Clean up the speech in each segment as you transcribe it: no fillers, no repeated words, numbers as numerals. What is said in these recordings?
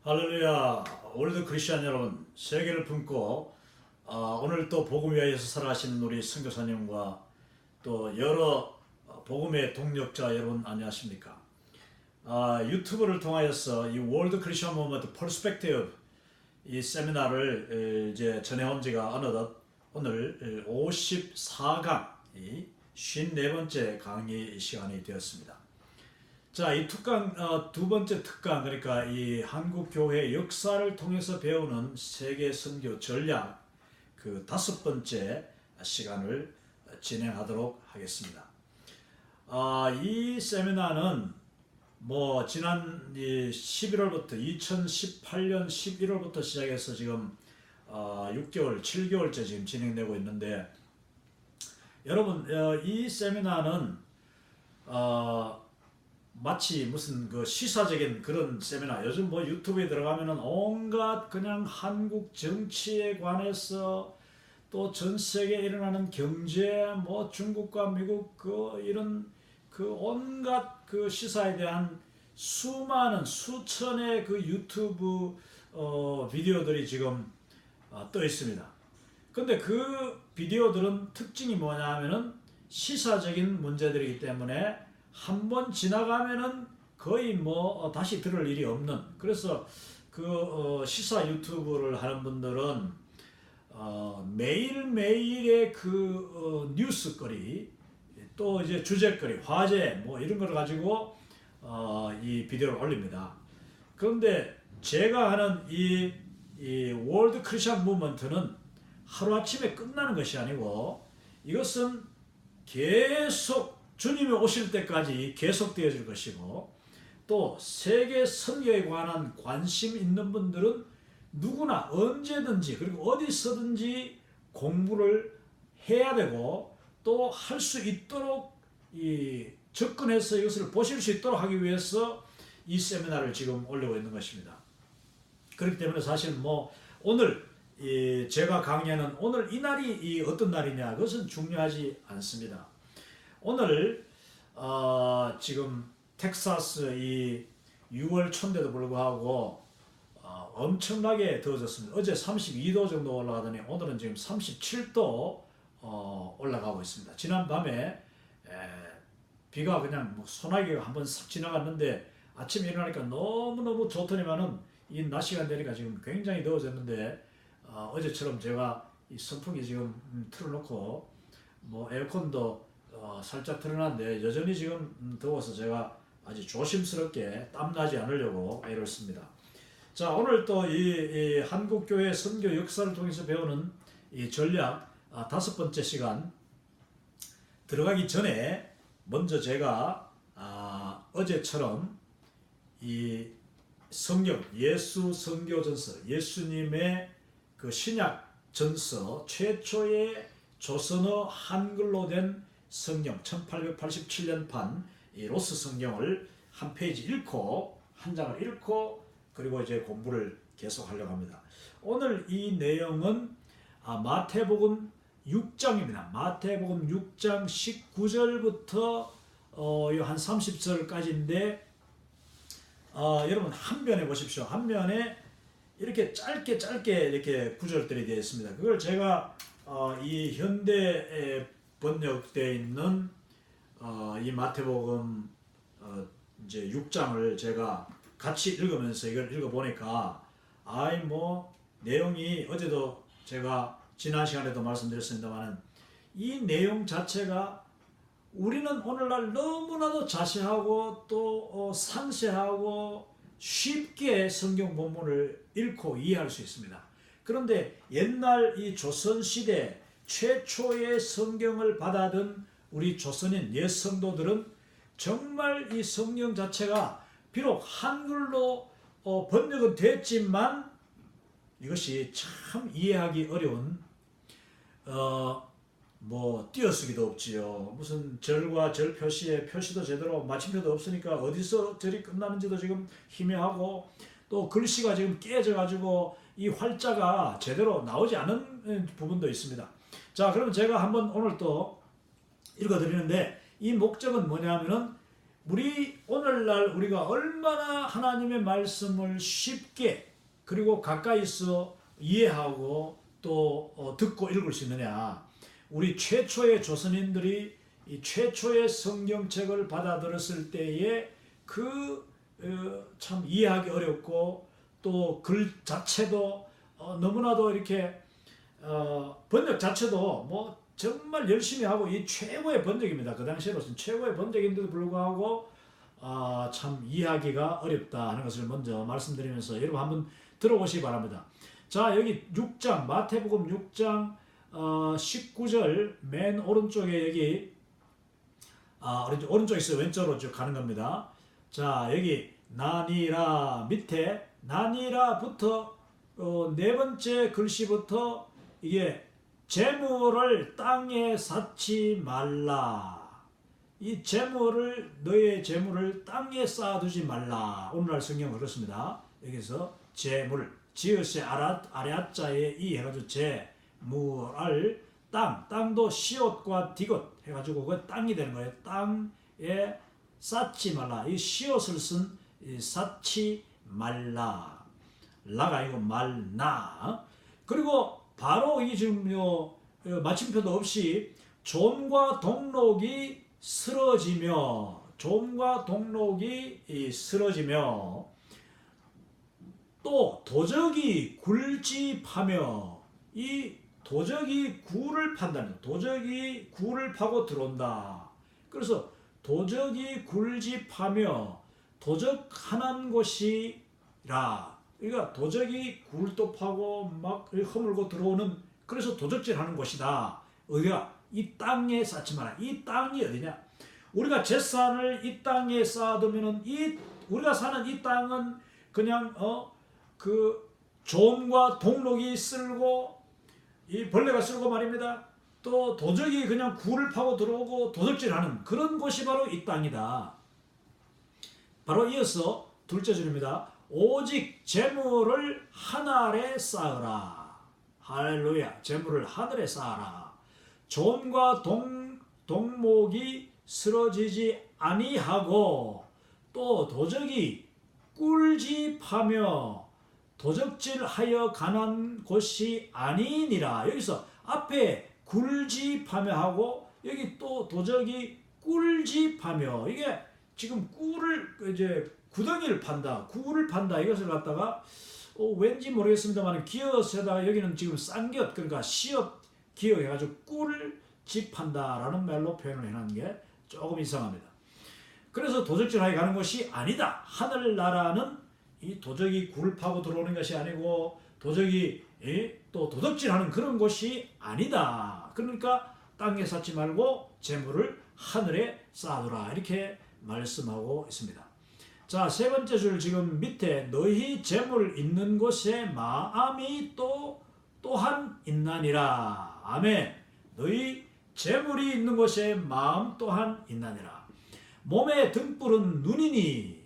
할렐루야. 올드 크리스천 여러분, 세계를 품고 오늘 또 복음 위하여서 살아가시는 우리 선교사님과 또 여러 복음의 동력자 여러분 안녕하십니까? 유튜브를 통하여서 이 월드 크리스천 모먼트 퍼스펙티브 이 세미나를 이제 전해온 지가 어느덧 오늘 54강 이 54번째 강의 시간이 되었습니다. 자, 이 특강, 두 번째 특강, 그러니까 이 한국교회 역사를 통해서 배우는 세계 선교 전략 그 다섯 번째 시간을 진행하도록 하겠습니다. 이 세미나는 뭐 지난 11월부터 2018년 11월부터 시작해서 지금 6개월, 7개월째 지금 진행되고 있는데 여러분 이 세미나는 마치 무슨 그 시사적인 그런 세미나, 요즘 뭐 유튜브에 들어가면은 온갖 그냥 한국 정치에 관해서 또 전 세계에 일어나는 경제, 뭐 중국과 미국 그 이런 그 온갖 그 시사에 대한 수많은 수천의 그 유튜브 비디오들이 지금 떠 있습니다. 근데 그 비디오들은 특징이 뭐냐 하면은 시사적인 문제들이기 때문에 한번 지나가면은 거의 뭐 다시 들을 일이 없는, 그래서 그 시사 유튜브를 하는 분들은 매일매일의 그 뉴스거리, 또 이제 주제거리, 화제 뭐 이런 걸 가지고 이 비디오를 올립니다. 그런데 제가 하는 이 월드 크리스천 무브먼트는 하루아침에 끝나는 것이 아니고 이것은 계속 주님이 오실 때까지 계속되어질 것이고, 또 세계 선교에 관한 관심 있는 분들은 누구나 언제든지 그리고 어디서든지 공부를 해야 되고 또 할 수 있도록 접근해서 이것을 보실 수 있도록 하기 위해서 이 세미나를 지금 올리고 있는 것입니다. 그렇기 때문에 사실 뭐 오늘 제가 강의하는 오늘 이 날이 어떤 날이냐, 그것은 중요하지 않습니다. 오늘 지금 텍사스 이 6월 초인데도 불구하고 엄청나게 더워졌습니다. 어제 32도 정도 올라가더니 오늘은 지금 37도 올라가고 있습니다. 지난 밤에 비가 그냥 뭐 소나기가 한번 싹 지나갔는데 아침에 일어나니까 너무너무 좋더니만은 이 낮 시간 되니까 지금 굉장히 더워졌는데 어제처럼 제가 이 선풍기 지금 틀어놓고 뭐 에어컨도 살짝 틀어놨는데 여전히 지금 더워서 제가 아주 조심스럽게 땀나지 않으려고 애를 씁니다. 자, 오늘 또 이 한국교회 선교 역사를 통해서 배우는 이 전략 다섯 번째 시간 들어가기 전에 먼저 제가 어제처럼 이 성경, 예수 선교전서, 예수님의 그 신약 전서 최초의 조선어 한글로 된 성경 1887년판 이 로스 성경을 한 페이지 읽고 한 장을 읽고 그리고 이제 공부를 계속 하려고 합니다. 오늘 이 내용은 마태복음 6장입니다. 마태복음 6장 19절부터 한 30절까지인데 여러분 한 면에 보십시오. 한 면에 이렇게 짧게 이렇게 구절들이 되어 있습니다. 그걸 제가 이 현대에 번역되어 있는 이 마태복음 이제 6장을 제가 같이 읽으면서 이걸 읽어보니까 뭐 내용이 어제도 제가 지난 시간에도 말씀드렸습니다만 이 내용 자체가 우리는 오늘날 너무나도 자세하고 또 상세하고 쉽게 성경 본문을 읽고 이해할 수 있습니다. 그런데 옛날 이 조선시대 최초의 성경을 받아든 우리 조선인 옛 성도들은 정말 이 성경 자체가 비록 한글로 번역은 됐지만 이것이 참 이해하기 어려운 뭐 띄어쓰기도 없지요. 무슨 절과 절 표시에 표시도 제대로 마침표도 없으니까 어디서 절이 끝나는지도 지금 희미하고 또 글씨가 지금 깨져가지고 이 활자가 제대로 나오지 않은 부분도 있습니다. 자, 그러면 제가 한번 오늘 또 읽어드리는데 이 목적은 뭐냐면은 우리 오늘날 우리가 얼마나 하나님의 말씀을 쉽게 그리고 가까이서 이해하고 또 듣고 읽을 수 있느냐. 우리 최초의 조선인들이 이 최초의 성경책을 받아들였을 때에 참 이해하기 어렵고 또 글 자체도 너무나도 이렇게 번역 자체도 뭐 정말 열심히 하고 이 최고의 번역입니다. 그 당시로서는 최고의 번역인데도 불구하고 참 이해하기가 어렵다 하는 것을 먼저 말씀드리면서 여러분 한번 들어보시기 바랍니다. 자, 여기 6장 마태복음 6장 19절 맨 오른쪽에 여기 오른쪽에서 왼쪽으로 쭉 가는 겁니다. 자, 여기 나니라 밑에 나니라부터 네 번째 글씨부터 이게 재물을 땅에 쌓지 말라. 이 재물을 너의 재물을 땅에 쌓아두지 말라. 오늘날 성경은 그렇습니다. 여기서 재물 지읒의 아래자에 이 해가지고 재물을 땅도 시옷과 디귿 해가지고 그 땅이 되는 거예요. 땅에 쌓지 말라. 이 시옷을 쓴 쌓지 말라. 라가 아니고 말나. 그리고 바로 이 지금 마침표도 없이 좀과 동록이 쓰러지며 또 도적이 굴집하며 이 도적이 굴을 판다는 도적이 굴을 파고 들어온다. 그래서 도적이 굴집하며 도적하는 곳이라. 그러니까 도적이 굴도 파고 막 허물고 들어오는 그래서 도적질하는 곳이다. 어디가? 이 땅에 쌓지 마라. 이 땅이 어디냐? 우리가 재산을 이 땅에 쌓아두면은 우리가 사는 이 땅은 그냥 그 좀과 동록이 쓸고 이 벌레가 쓸고 말입니다. 또 도적이 그냥 굴을 파고 들어오고 도적질하는 그런 곳이 바로 이 땅이다. 바로 이어서 둘째 줄입니다. 오직 재물을 하늘에 쌓으라. 할렐루야. 재물을 하늘에 쌓아라. 좀과 동목이 쓰러지지 아니하고 또 도적이 꿀집하며 도적질하여 가는 곳이 아니니라. 여기서 앞에 굴집하며 하고 여기 또 도적이 꿀집하며 이게 지금 꿀을 이제 구덩이를 판다, 굴을 판다 이것을 갖다가 왠지 모르겠습니다만 기어세다가 여기는 지금 쌍기엇 그러니까 시엇 기어해가지고 꿀집한다라는 말로 표현을 해놓은 게 조금 이상합니다. 그래서 도적질하게 가는 것이 아니다. 하늘나라는 이 도적이 굴을 파고 들어오는 것이 아니고 도적이 또 도둑질하는 그런 곳이 아니다. 그러니까 땅에 쌓지 말고 재물을 하늘에 쌓아두라 이렇게 말씀하고 있습니다. 자, 세 번째 줄 지금 밑에 너희 재물 있는 곳에 마음이 또한 있나니라. 아멘. 너희 재물이 있는 곳에 마음 또한 있나니라. 몸의 등불은 눈이니.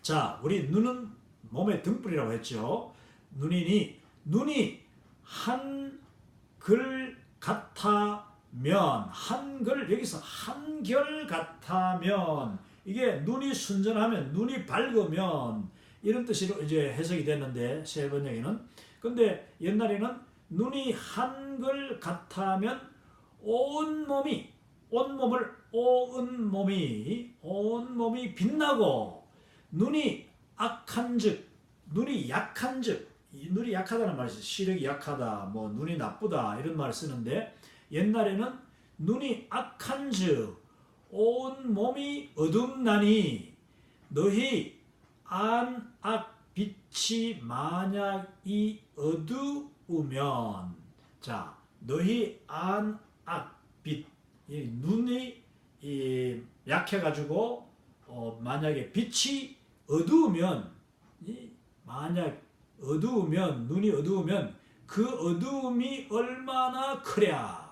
자, 우리 눈은 몸의 등불이라고 했죠. 눈이 한글 같다면 한글 여기서 한결 같다면 이게 눈이 순전하면 눈이 밝으면 이런 뜻으로 이제 해석이 됐는데 세 번역에는 근데 옛날에는 눈이 한글 같다면 온 몸이 빛나고 눈이 악한즉 눈이 약한즉 눈이 약하다는 말이 있어요. 시력이 약하다, 뭐 눈이 나쁘다 이런 말을 쓰는데 옛날에는 눈이 악한즉 온 몸이 어둡나니 너희 안악 빛이 만약 이 어두우면 자 너희 안악 빛 눈이 약해가지고 만약에 빛이 어두우면 만약 눈이 어두우면 그 어두움이 얼마나 크랴.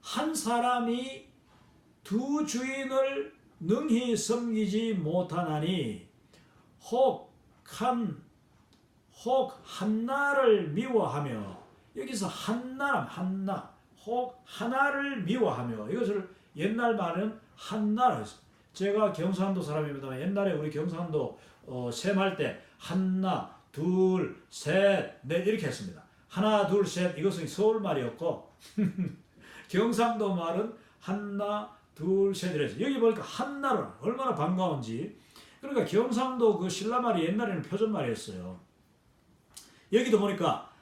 한 사람이 두 주인을 능히 섬기지 못하나니 혹 한나를 미워하며 여기서 혹 하나를 미워하며 이것을 옛날 말은 한나라 했어요. 제가 경상도 사람입니다만 옛날에 우리 경상도 셈할 때 하나, 둘, 셋, 넷 이렇게 했습니다. 하나, 둘, 셋 이것은 서울 말이었고 경상도 말은 하나, 둘, 셋 이랬어요. 여기 보니까 한나를 얼마나 반가운지. 그러니까 경상도 그 신라말이 옛날에는 표준말이었어요. 여기도 보니까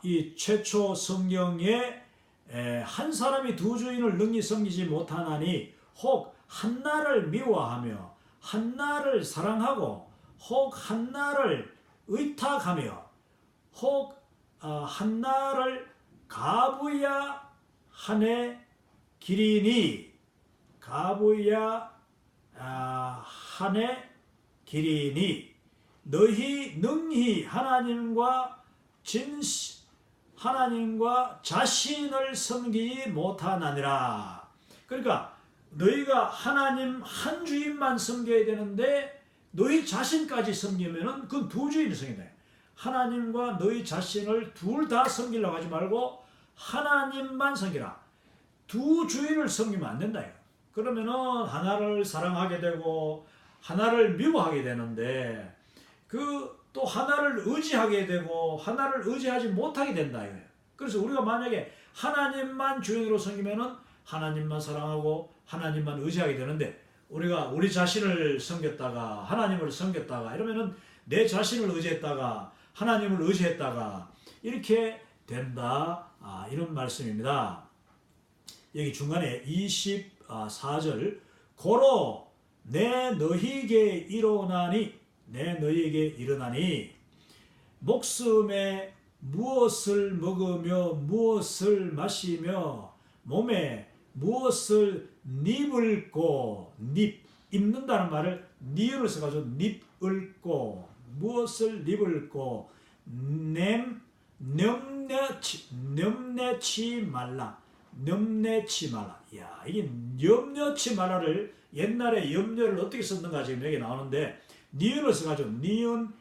이 최초 성경에 한 사람이 두 주인을 능히 섬기지 못하나니 혹 한나를 미워하며 한나를 사랑하고 혹 한나를 의탁하며 혹 한나를 가부야 하네 기리니 가부야 하네 기리니 너희 능히 하나님과 자신을 섬기지 못하나니라. 그러니까 너희가 하나님 한 주인만 섬겨야 되는데 너희 자신까지 섬기면은 그건 두 주인을 섬긴다. 하나님과 너희 자신을 둘 다 섬기려고 하지 말고 하나님만 섬기라. 두 주인을 섬기면 안 된다. 그러면은 하나를 사랑하게 되고 하나를 미워하게 되는데 또 하나를 의지하게 되고 하나를 의지하지 못하게 된다. 그래서 우리가 만약에 하나님만 주인으로 섬기면은 하나님만 사랑하고 하나님만 의지하게 되는데 우리가 우리 자신을 섬겼다가 하나님을 섬겼다가 이러면은 내 자신을 의지했다가 하나님을 의지했다가 이렇게 된다. 이런 말씀입니다. 여기 중간에 24절 고로 내 너희에게 일어나니 목숨에 무엇을 먹으며 무엇을 마시며 몸에 무엇을 입을꼬 입는다는 말을 니은을 써가지고 입을꼬 무엇을 입을꼬 염려치 말라. 야, 이게 염려치 말라를 옛날에 염려를 어떻게 썼는가 지금 여기 나오는데 니은을 써가지고 니은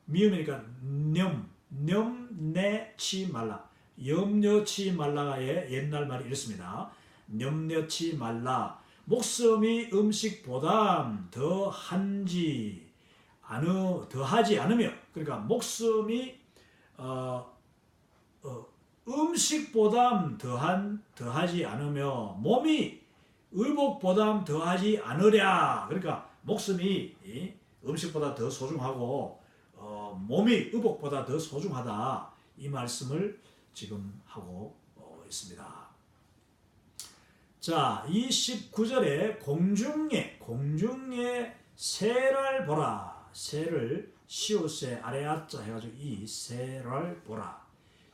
미음이니까 염려치 말라. 염려치 말라의 옛날 말이 이렇습니다. 염려치 말라. 목숨이 음식보다 더하지 않으며 그러니까 목숨이 음식보다 더하지 않으며 몸이 의복보다 더하지 않으랴. 그러니까 목숨이 음식보다 더 소중하고 몸이 의복보다 더 소중하다. 이 말씀을 지금 하고 있습니다. 자, 29절에 공중에 새를 보라. 새를 시옷에 아래아자 해가지고 이 새를 보라.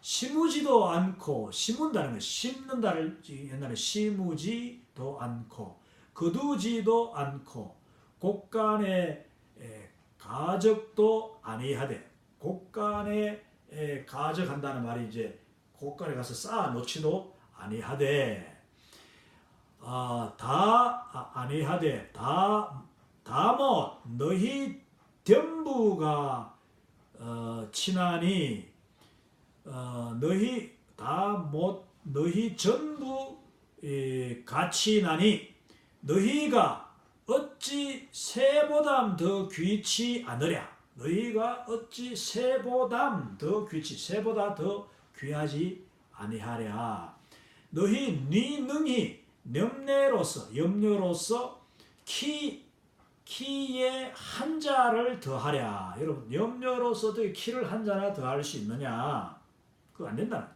심으지도 않고 심은다는 거 심는다를 옛날에 심으지도 않고 거두지도 않고 곳간에 가적도 아니하되 곳간에 가적한다는 말이 이제 곳간에 가서 쌓아 놓지도 아니하되 아니하되 다못 너희 전부가 친하니 너희 전부 같이 나니 너희가 어찌 새보다 더 귀치 않으랴. 너희가 어찌 새보다 더 귀하지 아니하랴. 너희 능히 염려로서 키에 한 자를 더하랴. 여러분 염려로서 어떻게 키를 한 자나 더할 수 있느냐. 그거 안 된다.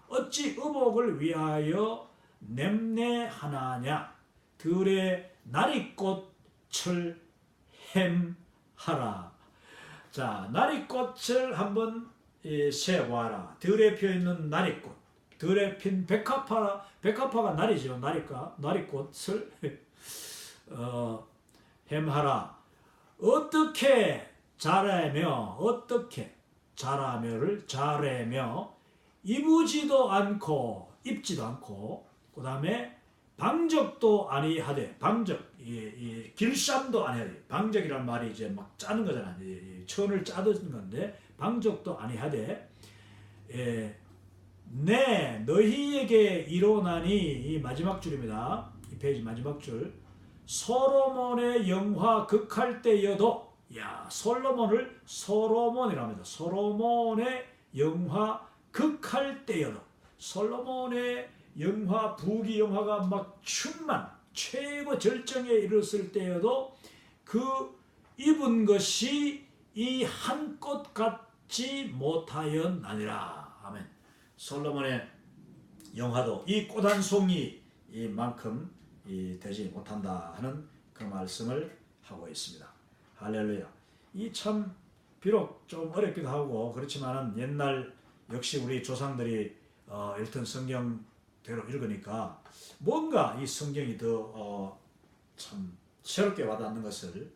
어찌 의복을 위하여 냄내하나냐. 들의 나리꽃을 햄하라. 자, 나리꽃을 한번 세보아라. 들에 피어있는 나리꽃. 들에 핀 백합화가 나리죠. 나리꽃을 햄하라. 어떻게 자라며 입지도 않고 그 다음에 방적도 아니하되 길쌈도 아니하되 방적이란 말이 이제 막 짜는 거잖아. 천을 짜는 건데 방적도 아니하되 너희에게 일어나니 이 마지막 줄입니다. 이 2페이지 마지막 줄. 솔로몬의 영화 극할 때여도, 야, 솔로몬이라 합니다. 솔로몬의 영화 극할 때여도, 솔로몬의 영화, 부귀 영화가 막 충만 최고 절정에 이르렀을 때여도 그 입은 것이 이 한 꽃 같지 못하였나니라. 아멘. 솔로몬의 영화도 이 꽃 한 송이 이만큼 되지 못한다 하는 그 말씀을 하고 있습니다. 할렐루야. 이 참 비록 좀 어렵기도 하고 그렇지만은 옛날 역시 우리 조상들이 읽던 성경대로 읽으니까 뭔가 이 성경이 더 참 새롭게 와닿는 것을,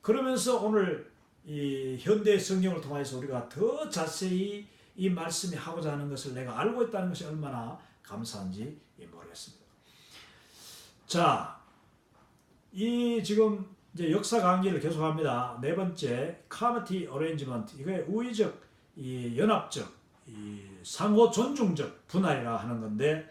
그러면서 오늘 이 현대 성경을 통해서 우리가 더 자세히 이 말씀이 하고자 하는 것을 내가 알고 있다는 것이 얼마나 감사한지 모르겠습니다. 자, 이 지금 이제 역사 강의를 계속합니다. 네 번째, 카미티 어레인지먼트. 이게 우위적, 이 연합적, 이 상호 존중적 분할이라 하는 건데,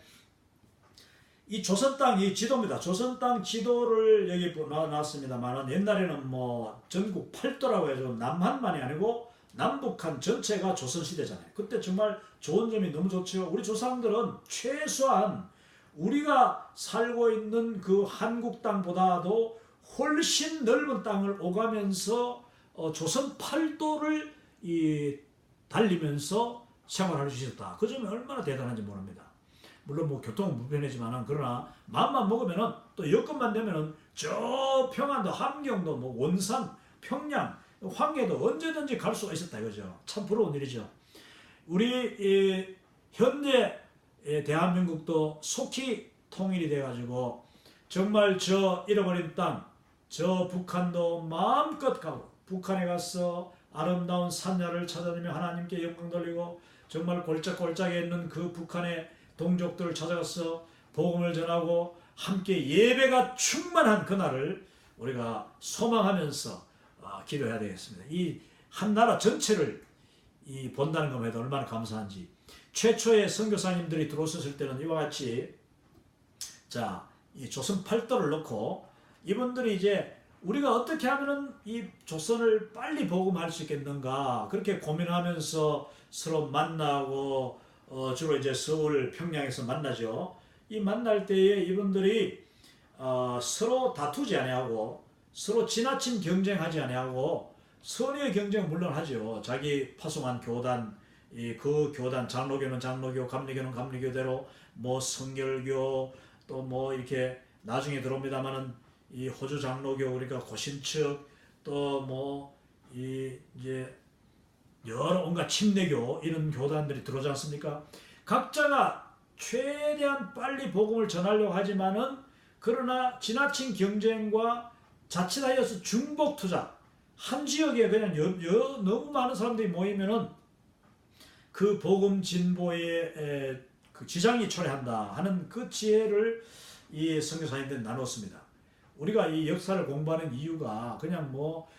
이 조선 땅 이 지도입니다. 조선 땅 지도를 여기 놨습니다만은 옛날에는 뭐 전국 팔도라고 해서 남한만이 아니고 남북한 전체가 조선 시대잖아요. 그때 정말 좋은 점이 너무 좋죠. 우리 조상들은 최소한 우리가 살고 있는 그 한국 땅보다도 훨씬 넓은 땅을 오가면서 조선 팔도를 달리면서 생활할 수 있었다. 그 점이 얼마나 대단한지 모릅니다. 물론 뭐 교통은 불편하지만은, 그러나 마음만 먹으면은, 또 여건만 되면은 저 평안도, 함경도, 뭐 원산, 평양, 황해도 언제든지 갈 수가 있었다 이거죠. 참 부러운 일이죠. 우리 현재 대한민국도 속히 통일이 돼가지고 정말 저 잃어버린 땅, 저 북한도 마음껏 가고, 북한에 가서 아름다운 산야를 찾아다니며 하나님께 영광 돌리고, 정말 골짜골짜기에 있는 그 북한의 동족들을 찾아가서 복음을 전하고 함께 예배가 충만한 그날을 우리가 소망하면서 기도해야 되겠습니다. 이 한 나라 전체를 본다는 것만 해도 얼마나 감사한지. 최초의 선교사님들이 들어섰을 때는 이와 같이, 자, 이 조선 팔도를 놓고 이분들이 이제 우리가 어떻게 하면은 이 조선을 빨리 복음할 수 있겠는가, 그렇게 고민하면서 서로 만나고, 주로 이제 서울, 평양에서 만나죠. 이 만날 때에 이분들이 서로 다투지 아니하고, 서로 지나친 경쟁하지 아니하고, 선의의 경쟁은 물론 하죠. 자기 파송한 교단, 그 교단, 장로교는 장로교, 감리교는 감리교대로, 뭐 성결교, 또 뭐 이렇게 나중에 들어옵니다만은 이 호주 장로교, 그러니까 고신측, 또 뭐 이제 여러 온갖 침례교, 이런 교단들이 들어오지 않습니까? 각자가 최대한 빨리 복음을 전하려고 하지만은, 그러나 지나친 경쟁과 자칫하여서 중복 투자, 한 지역에 그냥 너무 많은 사람들이 모이면은 그 복음 진보에 그 지장이 초래한다 하는 그 지혜를 이 선교사님들이 나눴습니다. 우리가 이 역사를 공부하는 이유가 그냥 뭐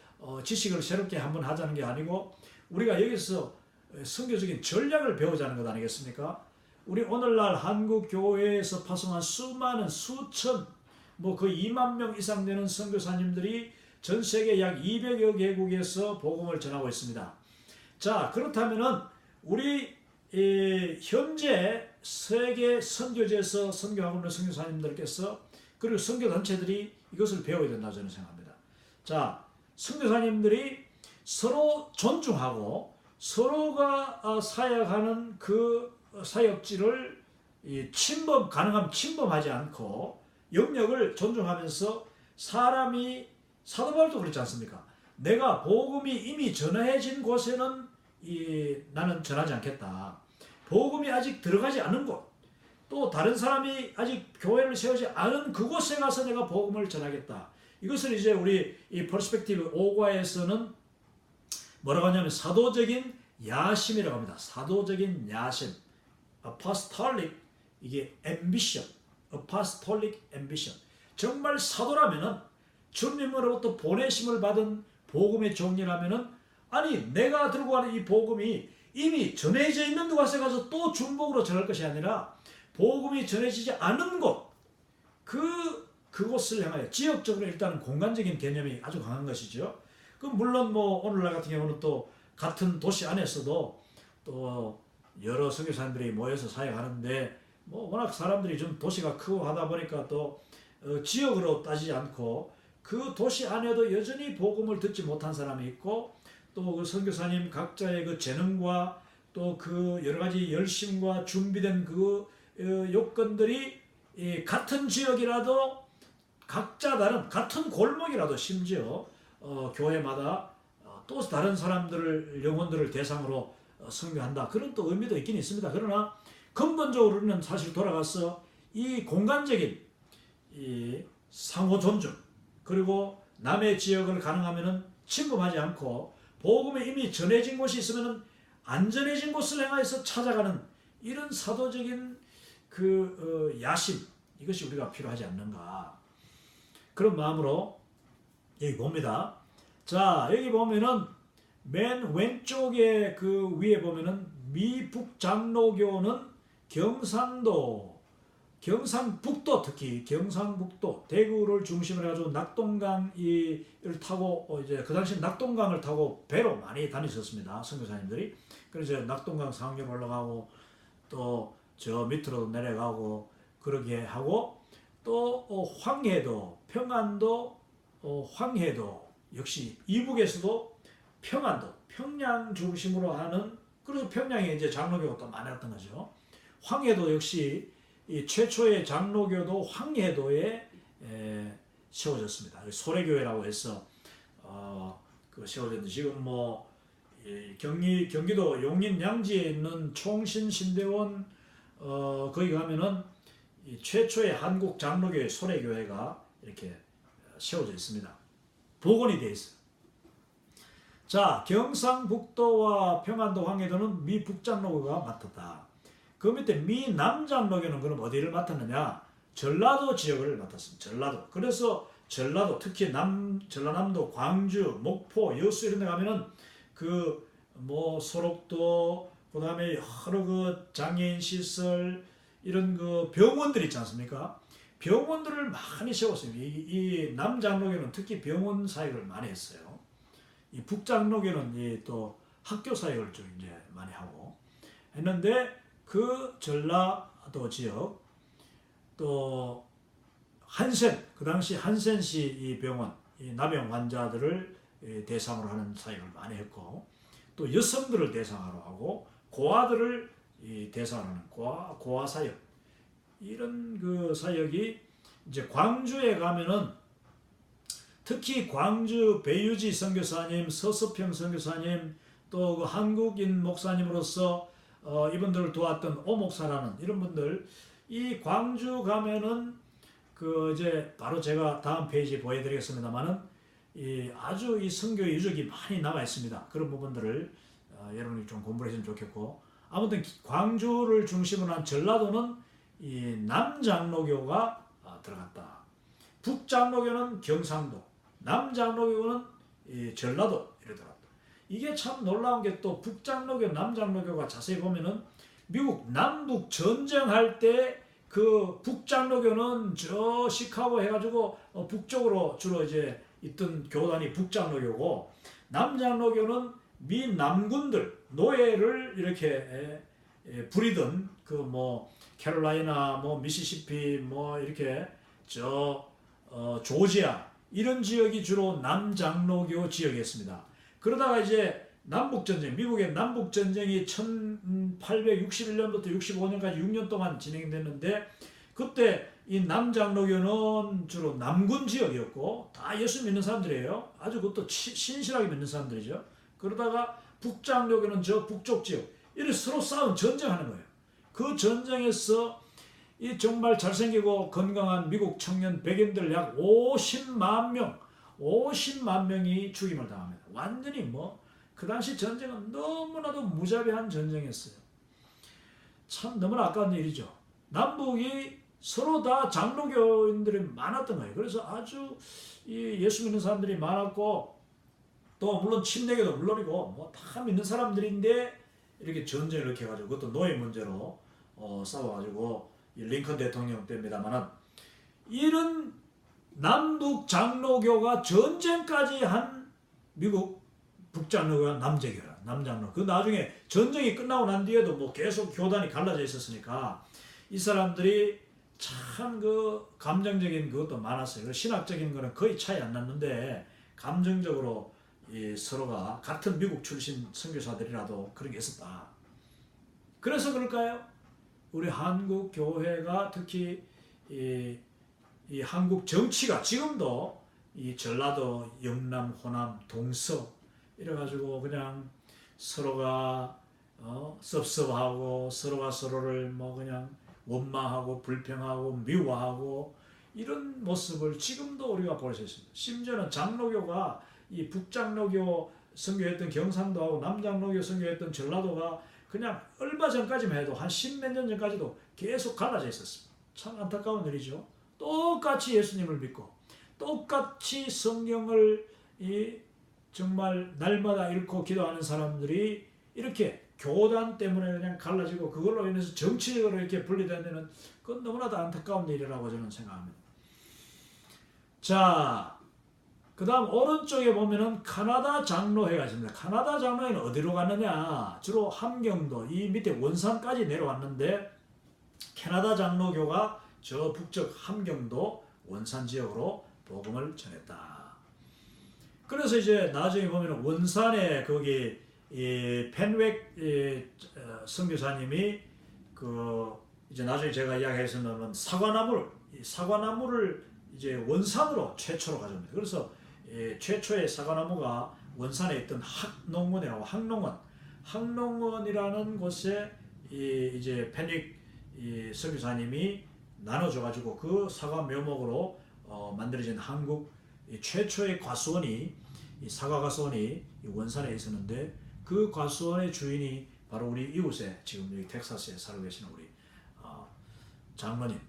지식을 새롭게 한번 하자는 게 아니고, 우리가 여기서 선교적인 전략을 배우자는 것 아니겠습니까? 우리 오늘날 한국 교회에서 파송한 수많은 수천, 뭐 그 2만 명 이상 되는 선교사님들이 전 세계 약 200여 개국에서 복음을 전하고 있습니다. 자, 그렇다면은 우리 현재 세계 선교지에서 선교하고 있는 선교사님들께서, 그리고 선교단체들이 이것을 배워야 된다고 저는 생각합니다. 자, 선교사님들이 서로 존중하고 서로가 사역하는 그 사역지를 가능하면 침범하지 않고 영역을 존중하면서, 사람이 사도 바울도 그렇지 않습니까? 내가 복음이 이미 전해진 곳에는 나는 전하지 않겠다. 복음이 아직 들어가지 않은 곳, 또 다른 사람이 아직 교회를 세우지 않은 그곳에 가서 내가 복음을 전하겠다. 이것을 이제 우리 이 퍼스펙티브 5과에서는 뭐라고 하냐면 사도적인 야심이라고 합니다. 사도적인 야심, apostolic, 이게 ambition, apostolic ambition. 정말 사도라면은, 주님으로부터 보내심을 받은 복음의 종이라면은, 아니 내가 들고 가는 이 복음이 이미 전해져 있는 곳에 가서 또 중복으로 전할 것이 아니라, 복음이 전해지지 않은 곳, 그 그곳을 향하여 지역적으로 일단은 공간적인 개념이 아주 강한 것이죠. 그 물론 뭐 오늘날 같은 경우는 또 같은 도시 안에서도 또 여러 선교사님들이 모여서 사역하는데 뭐 워낙 사람들이 좀 도시가 크고 하다 보니까 또 지역으로 따지지 않고 그 도시 안에도 여전히 복음을 듣지 못한 사람이 있고 또 그 선교사님 각자의 그 재능과 또 그 여러 가지 열심과 준비된 그 요건들이 같은 지역이라도 각자 다른 같은 골목이라도 심지어 교회마다 또 다른 사람들을 영혼들을 대상으로 선교한다. 그런 또 의미도 있긴 있습니다. 그러나 근본적으로는 사실 돌아가서 이 공간적인 이 상호 존중 그리고 남의 지역을 가능하면은 침범하지 않고 복음이 이미 전해진 곳이 있으면은 안전해진 곳을 향해서 찾아가는 이런 사도적인 그 야심 이것이 우리가 필요하지 않는가 그런 마음으로 여기 봅니다. 자 여기 보면은 맨 왼쪽에 그 위에 보면은 미북 장로교는 경상북도 특히 경상북도 대구를 중심으로 해가지고 낙동강을 타고 이제 그 당시 낙동강을 타고 배로 많이 다니셨습니다. 선교사님들이. 그래서 낙동강 상류로 올라가고 또 저 밑으로 내려가고 그러게 하고 또 황해도 평안도 황해도 역시 이북에서도 평안도 평양 중심으로 하는 그래서 평양에 이제 장로교가 또 많았던 거죠. 황해도 역시 이 최초의 장로교도 황해도에 세워졌습니다. 소래교회라고 해서 그 세워졌는데 지금 뭐 경기도 용인 양지에 있는 총신 신대원 거기 가면은 이 최초의 한국 장로교회 소래교회가 이렇게 세워져 있습니다. 복원이 되어 있어요. 자 경상북도와 평안도 황해도는 미 북장로교가 맡았다. 그 밑에 미 남장로교는 그럼 어디를 맡았느냐? 전라도 지역을 맡았습니다. 전라도. 그래서 전라도 특히 전라남도 광주 목포 여수 이런 데 가면은 그 뭐 소록도 그다음에 여러 그 장애인 시설 이런 그 병원들 있지 않습니까? 병원들을 많이 세웠어요. 이 남장로교는 특히 병원 사역을 많이 했어요. 이 북장로교는 또 학교 사역을 좀 이제 많이 하고 했는데 그 전라도 지역 또 한센 그 당시 한센시 이 병원 이 나병 환자들을 대상으로 하는 사역을 많이 했고 또 여성들을 대상으로 하고 고아들을 대상으로 하는 고아 사역 이런 그 사역이 이제 광주에 가면은 특히 광주 배유지 선교사님, 서서평 선교사님 또 그 한국인 목사님으로서 이분들을 도왔던 오목사라는 이런 분들 이 광주 가면은 그 이제 바로 제가 다음 페이지 보여드리겠습니다만은 아주 이 선교의 유적이 많이 남아 있습니다. 그런 부분들을 여러분이 좀 공부를 했으면 좋겠고 아무튼 광주를 중심으로 한 전라도는 이 남장로교가 들어갔다. 북장로교는 경상도, 남장로교는 이 전라도 이래 들어갔다. 이게 참 놀라운 게 또 북장로교, 남장로교가 자세히 보면은 미국 남북 전쟁할 때 그 북장로교는 저 시카고 해가지고 북쪽으로 주로 이제 있던 교단이 북장로교고 남장로교는 미 남군들 노예를 이렇게 부리던 그 뭐 캐롤라이나 뭐 미시시피 뭐 이렇게 조지아 이런 지역이 주로 남장로교 지역이었습니다. 그러다가 이제 남북전쟁, 미국의 남북전쟁이 1861년부터 65년까지 6년 동안 진행됐는데 그때 이 남장로교는 주로 남군 지역이었고 다 예수 믿는 사람들이에요. 아주 그것도 신실하게 믿는 사람들이죠. 그러다가 북장로교는 저 북쪽 지역 이렇게 서로 싸운 전쟁하는 거예요. 그 전쟁에서 이 정말 잘생기고 건강한 미국 청년 백인들 약 50만 명이 죽임을 당합니다. 완전히 뭐 그 당시 전쟁은 너무나도 무자비한 전쟁이었어요. 참 너무나 아까운 일이죠. 남북이 서로 다 장로교인들이 많았던 거예요. 그래서 아주 이 예수 믿는 사람들이 많았고 또 물론 침례교도 물론이고 뭐 다 믿는 사람들인데 이렇게 전쟁을 이렇게 해가지고 그것도 노예 문제로 싸워가지고 링컨 대통령 때입니다만은 이런 남북 장로교가 전쟁까지 한 미국 북장로교가 남장로. 그 나중에 전쟁이 끝나고 난 뒤에도 뭐 계속 교단이 갈라져 있었으니까 이 사람들이 참 그 감정적인 그것도 많았어요. 신학적인 거는 거의 차이 안 났는데 감정적으로 이 서로가 같은 미국 출신 선교사들이라도 그런 게 있었다. 그래서 그럴까요? 우리 한국 교회가 특히 이 한국 정치가 지금도 이 전라도, 영남, 호남, 동서 이래가지고 그냥 서로가 섭섭하고 서로가 서로를 뭐 그냥 원망하고 불평하고 미워하고 이런 모습을 지금도 우리가 볼 수 있습니다. 심지어는 장로교가 이 북장로교 선교했던 경상도하고 남장로교 선교했던 전라도가 그냥 얼마 전까지만 해도 한 십몇 년 전까지도 계속 갈라져 있었습니다. 참 안타까운 일이죠. 똑같이 예수님을 믿고 똑같이 성경을 정말 날마다 읽고 기도하는 사람들이 이렇게 교단 때문에 그냥 갈라지고 그걸로 인해서 정치적으로 이렇게 분리되는 그건 너무나도 안타까운 일이라고 저는 생각합니다. 자, 그 다음 오른쪽에 보면은 카나다 장로회가 있습니다. 카나다 장로회는 어디로 갔느냐? 주로 함경도, 이 밑에 원산까지 내려왔는데 캐나다 장로교가 저 북쪽 함경도 원산 지역으로 복음을 전했다. 그래서 이제 나중에 보면 원산에 거기 펜웩 선교사님이 그 이제 나중에 제가 이야기했으면 사과나무를 이제 원산으로 최초로 가져옵니다. 그래서 최초의 사과나무가 원산에 있던 학농원이라는 곳에 이제 펜웩 선교사님이 나눠줘가지고 그 사과 묘목으로 만들어진 한국 최초의 과수원이 사과 과수원이 원산에 있었는데 그 과수원의 주인이 바로 우리 이웃에 지금 여기 텍사스에 살고 계시는 우리 장로님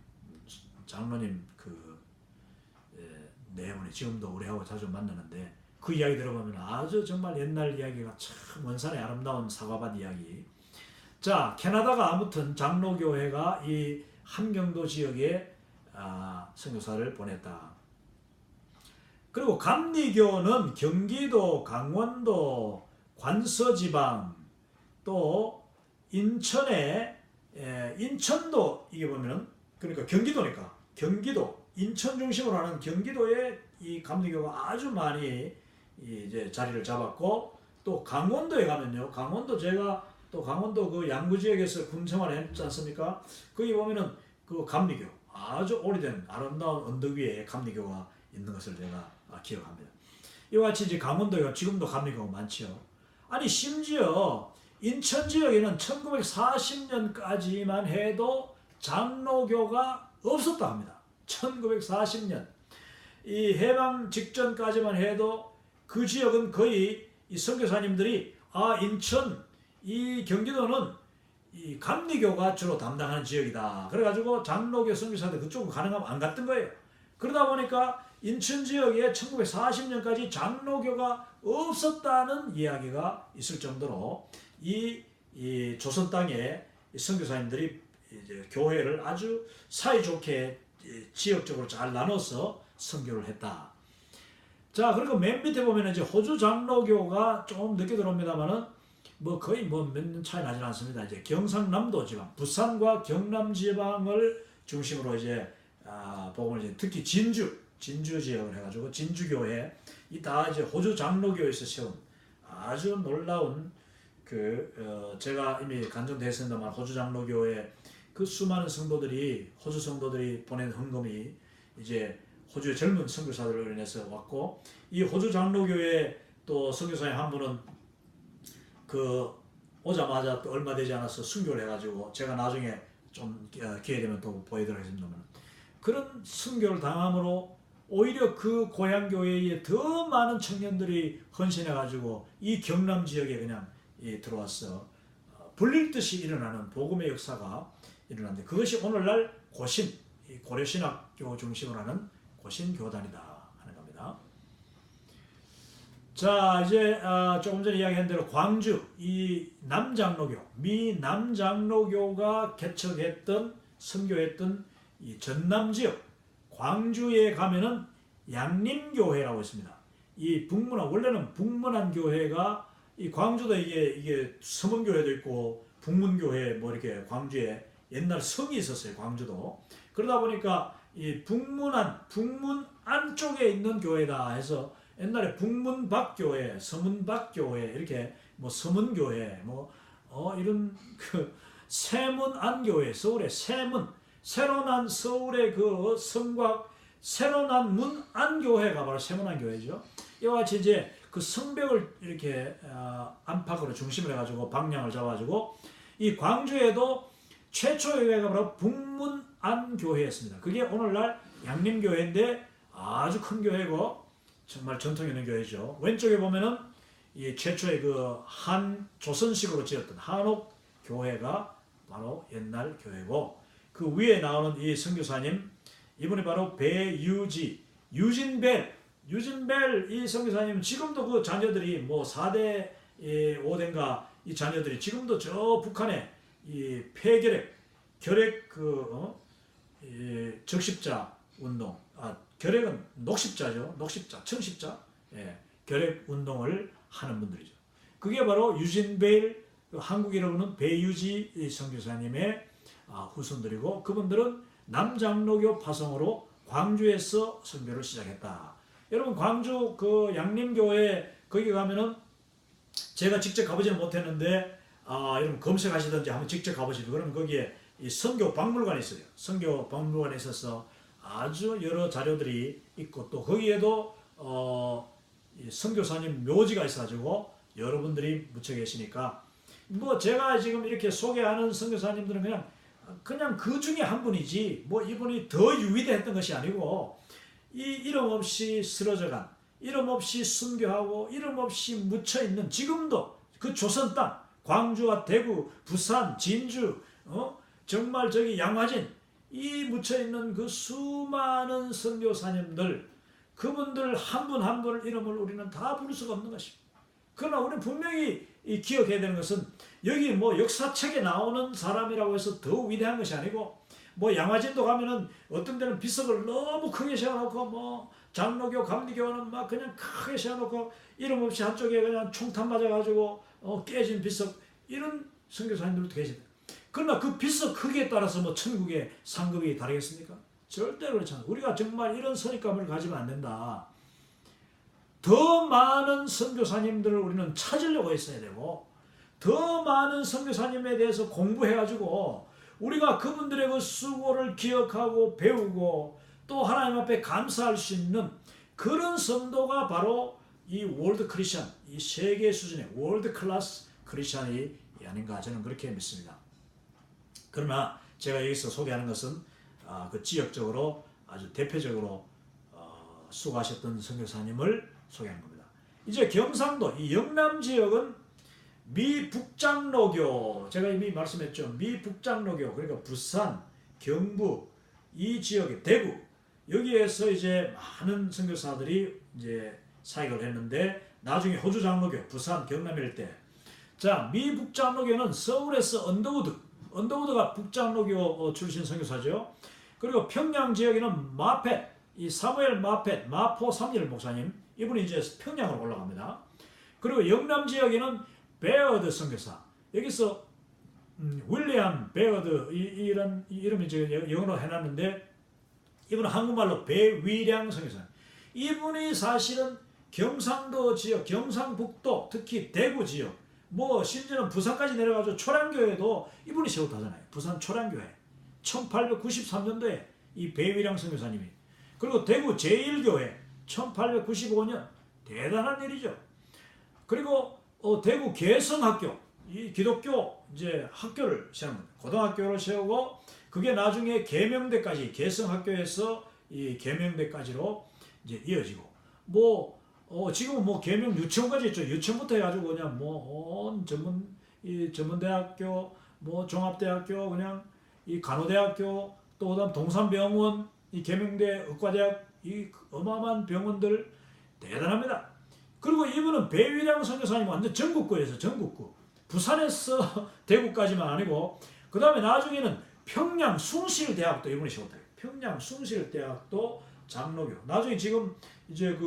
네 분이 지금도 우리하고 자주 만나는데 그 이야기 들어보면 아주 정말 옛날 이야기가 참 원산의 아름다운 사과밭 이야기. 자, 캐나다가 아무튼 장로교회가 이 함경도 지역에 선교사를 보냈다. 그리고 감리교는 경기도, 강원도, 관서지방 또 인천도 이게 보면은 그러니까 경기도니까 경기도 인천 중심으로 하는 경기도에 이 감리교가 아주 많이 이제 자리를 잡았고 또 강원도에 가면요. 제가 또 강원도 그 양구 지역에서 군 생활을 했지 않습니까? 거기 보면은 그 감리교 아주 오래된 아름다운 언덕 위에 감리교가 있는 것을 제가 기억합니다. 이와 같이 이제 강원도가 지금도 감리교가 많죠. 아니 심지어 인천 지역에는 1940년까지만 해도 장로교가 없었다 합니다. 1940년 이 해방 직전까지만 해도 그 지역은 거의 이 선교사님들이 인천 이 경기도는 이 감리교가 주로 담당하는 지역이다. 그래가지고 장로교 선교사들 그쪽은 가능하면 안 갔던 거예요. 그러다 보니까 인천 지역에 1940년까지 장로교가 없었다는 이야기가 있을 정도로 이 조선 땅에 선교사님들이 이제 교회를 아주 사이좋게 지역적으로 잘 나눠서 선교를 했다. 자, 그리고 맨 밑에 보면 이제 호주 장로교가 좀 늦게 들어옵니다만은 뭐 거의 뭐 몇 년 차이 나지 않습니다. 이제 경상남도 지방, 부산과 경남 지방을 중심으로 이제 복음을 이제 특히 진주 지역을 해가지고 진주교회 이 다 이제 호주 장로교에서 세운 아주 놀라운 제가 이미 간증됐습니다만 호주 장로교회 그 수많은 호주 성도들이 보낸 헌금이 이제 호주의 젊은 선교사들로 인해서 왔고 이 호주 장로교회 또 선교사님 한 분은 오자마자 또 얼마 되지 않아서 순교를 해가지고 제가 나중에 좀 기회 되면 또 보여드리겠습니다만 그런 순교를 당함으로 오히려 그 고향 교회에 더 많은 청년들이 헌신해가지고 이 경남 지역에 그냥 들어와서 불릴 듯이 일어나는 복음의 역사가 일어났는데 그것이 오늘날 고려신학교 중심으로 하는 고신교단이다 하는 겁니다. 자, 이제 조금 전에 이야기한 대로 광주 이 남장로교 미 남장로교가 개척했던 선교했던 이 전남 지역 광주에 가면은 양림교회라고 있습니다. 이 북문안, 원래는 북문안교회가 이 광주도 이게 서문교회도 있고 북문교회 뭐 이렇게 광주에 옛날 성이 있었어요. 광주도. 그러다 보니까 이 북문 쪽에 있는 교회다 해서 옛날에 북문박교회, 서문박교회 이렇게 뭐 서문교회 뭐 이런 그 세문안교회, 서울의 세문, 새로 난 서울의 그 성곽, 새로 난 문안교회가 바로 세문안교회죠. 이와 같이 이제 그 성벽을 이렇게 안팎으로 중심을 해가지고 방향을 잡아가지고 이 광주에도 최초의 교회가 바로 북문안교회였습니다. 그게 오늘날 양림교회인데 아주 큰 교회고 정말 전통 있는 교회죠. 왼쪽에 보면은 이 최초의 그 한 조선식으로 지었던 한옥 교회가 바로 옛날 교회고 그 위에 나오는 이 선교사님 이분이 바로 배유지 유진벨 이 선교사님 지금도 그 자녀들이 뭐 4대 5대인가 이 자녀들이 지금도 저 북한에 이 폐결핵 결핵 적십자 운동 결핵은 녹십자죠. 녹십자 청십자 결핵 운동을 하는 분들이죠. 그게 바로 유진벨 한국이라고는 배유지 선교사님의 후손들이고 그분들은 남장로교 파송으로 광주에서 선교를 시작했다. 여러분 광주 그 양림교회 거기 가면은 제가 직접 가보지는 못했는데 여러분 검색하시든지 한번 직접 가보시죠. 그러면 거기에 이 선교 박물관이 있어요. 선교 박물관에 있어서 아주 여러 자료들이 있고 또 거기에도 이 선교사님 묘지가 있어가지고 여러분들이 묻혀 계시니까 뭐 제가 지금 이렇게 소개하는 선교사님들은 그냥 그 중에 한 분이지 뭐 이분이 더 유위대했던 것이 아니고 이 이름 없이 쓰러져간 이름 없이 순교하고 이름 없이 묻혀있는 지금도 그 조선 땅 광주와 대구 부산 진주 정말 저기 양화진 이 묻혀있는 그 수많은 선교사님들 그분들 한 분 한 분을 이름을 우리는 다 부를 수가 없는 것입니다. 그러나 우리는 분명히 기억해야 되는 것은 여기 뭐 역사책에 나오는 사람이라고 해서 더 위대한 것이 아니고 뭐 양화진도 가면은 어떤 데는 비석을 너무 크게 세워놓고 뭐 장로교 감리교는 막 그냥 크게 세워놓고 이름 없이 한쪽에 그냥 총탄 맞아가지고 깨진 비석 이런 선교사님들도 계시다. 그러나 그 비석 크기에 따라서 뭐 천국의 상급이 다르겠습니까? 절대로 그렇지 않아요. 우리가 정말 이런 선입감을 가지면 안 된다. 더 많은 선교사님들을 우리는 찾으려고 했어야 되고 더 많은 선교사님에 대해서 공부해가지고 우리가 그분들의 그 수고를 기억하고 배우고 또 하나님 앞에 감사할 수 있는 그런 성도가 바로 이 월드 크리스천, 이 세계 수준의 월드 클래스 크리스천이 아닌가 저는 그렇게 믿습니다. 그러나 제가 여기서 소개하는 것은 그 지역적으로 아주 대표적으로 수고하셨던 선교사님을 소개하는 겁니다. 이제 경상도 이 영남 지역은 미북장로교 제가 이미 말씀했죠. 미북장로교 그러니까 부산, 경부 이 지역의 대구 여기에서 이제 많은 선교사들이 이제 사역을 했는데 나중에 호주 장로교 부산 경남 일대 자 미북장로교는 서울에서 언더우드가 북장로교 출신 선교사죠. 그리고 평양 지역에는 마펫 이 사무엘 마포 삼일 목사님 이분이 이제 평양으로 올라갑니다. 그리고 영남 지역에는 베어드 선교사 여기서 윌리엄 베어드 이런 이름이 제가 영어로 해놨는데 이분은 한국말로 배위량 선교사 이분이 사실은 경상도 지역 경상북도 특히 대구 지역 뭐 심지어는 부산까지 내려가서 초량교회도 이분이 세웠다잖아요. 부산 초량교회 1893년도에 이 배위량 선교사님이 그리고 대구 제1교회 1895년 대단한 일이죠. 그리고 대구 개성학교 이 기독교 이제 학교를 세운 겁니다. 고등학교를 세우고 그게 나중에 계명대까지 개성학교에서 이 계명대까지로 이제 이어지고 뭐 지금은 뭐 계명 유치원까지 있죠. 유치원부터 해가지고 그냥 뭐 온 전문대학교 뭐 종합대학교 그냥 이 간호대학교 또 그다음 동산병원 이 계명대 의과대학 이 어마어마한 병원들 대단합니다. 그리고 이분은 배위량 선교사님 완전 전국구에서 전국구 부산에서 대구까지만 아니고 그 다음에 나중에는 평양 숭실대학도 이분이 세웠다. 평양 숭실대학도 장로교. 나중에 지금 이제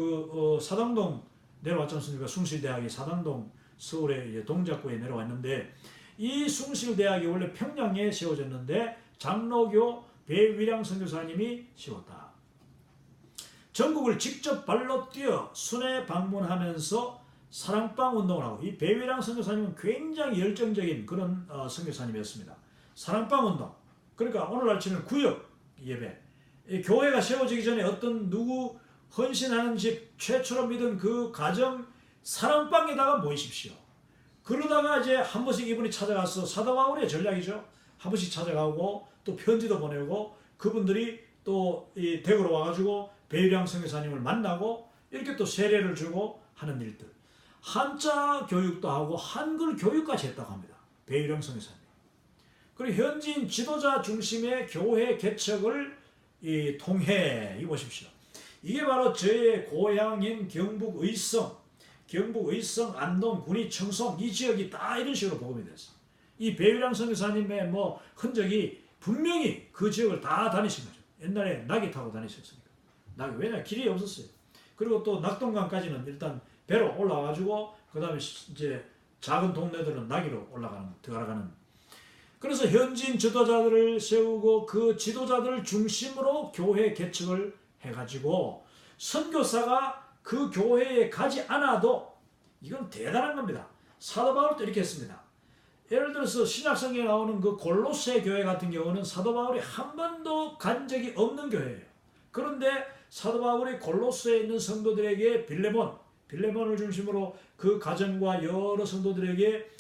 사당동 내려왔지 않습니까? 숭실대학이 사당동 서울의 이제 동작구에 내려왔는데 이 숭실대학이 원래 평양에 세워졌는데 장로교 배위량 선교사님이 세웠다. 전국을 직접 발로 뛰어 순회 방문하면서 사랑방 운동을 하고 이 배위량 선교사님은 굉장히 열정적인 그런 선교사님이었습니다. 사랑방 운동. 그러니까 오늘날 치는 구역 예배. 이 교회가 세워지기 전에 어떤 누구 헌신하는 집 최초로 믿은 그 가정 사랑방에다가 모이십시오. 그러다가 이제 한 번씩 이분이 찾아가서 사도 바울의 전략이죠. 한 번씩 찾아가고 또 편지도 보내고 그분들이 또 이 댁으로 와가지고 배위량 선교사님을 만나고 이렇게 또 세례를 주고 하는 일들. 한자 교육도 하고 한글 교육까지 했다고 합니다. 배위량 선교사님. 그리고 현지인 지도자 중심의 교회 개척을 통해 보십시오. 이게 바로 저의 고향인 경북 의성, 안동, 군위, 청송 이 지역이 다 이런 식으로 복음이 됐어. 이 배위량 선교사님의 흔적이 분명히 그 지역을 다 다니신 거죠. 옛날에 낙이 타고 다니셨으니까. 왜냐 길이 없었어요. 그리고 또 낙동강까지는 일단 배로 올라와가지고 그 다음에 이제 작은 동네들은 나귀로 들어가는. 그래서 현지인 지도자들을 세우고 그 지도자들을 중심으로 교회 개척을 해가지고 선교사가 그 교회에 가지 않아도 이건 대단한 겁니다. 사도 바울도 이렇게 했습니다. 예를 들어서 신약성경에 나오는 그 골로새 교회 같은 경우는 사도 바울이 한 번도 간 적이 없는 교회예요. 그런데 사도 바울이 골로새에 있는 성도들에게 빌레몬을 중심으로 그 가정과 여러 성도들에게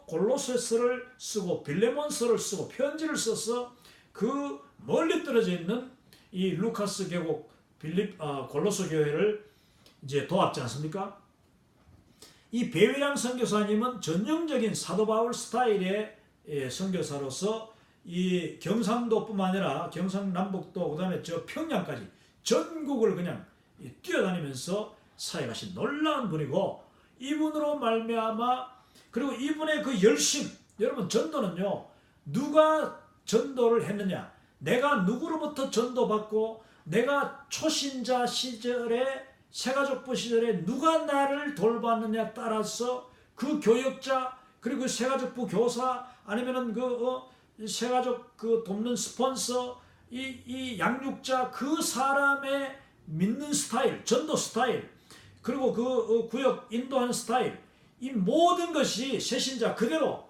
골로새서를 쓰고 빌레몬서를 쓰고 편지를 써서 그 멀리 떨어져 있는 이 루카스 계곡 골로새 교회를 이제 도왔지 않습니까? 이 배위량 선교사님은 전형적인 사도 바울 스타일의 선교사로서 이 경상도뿐만 아니라 경상남북도 그다음에 저 평양까지 전국을 그냥 뛰어다니면서 사역하신 놀라운 분이고 이분으로 말미암아 그리고 이분의 그 열심 여러분 전도는요 누가 전도를 했느냐 내가 누구로부터 전도받고 내가 초신자 시절에 새가족부 시절에 누가 나를 돌봤느냐 따라서 그 교역자 그리고 새가족부 교사 아니면은 새가족 돕는 스폰서 이 양육자 그 사람의 믿는 스타일 전도 스타일 그리고 그 구역 인도하는 스타일 이 모든 것이 새신자 그대로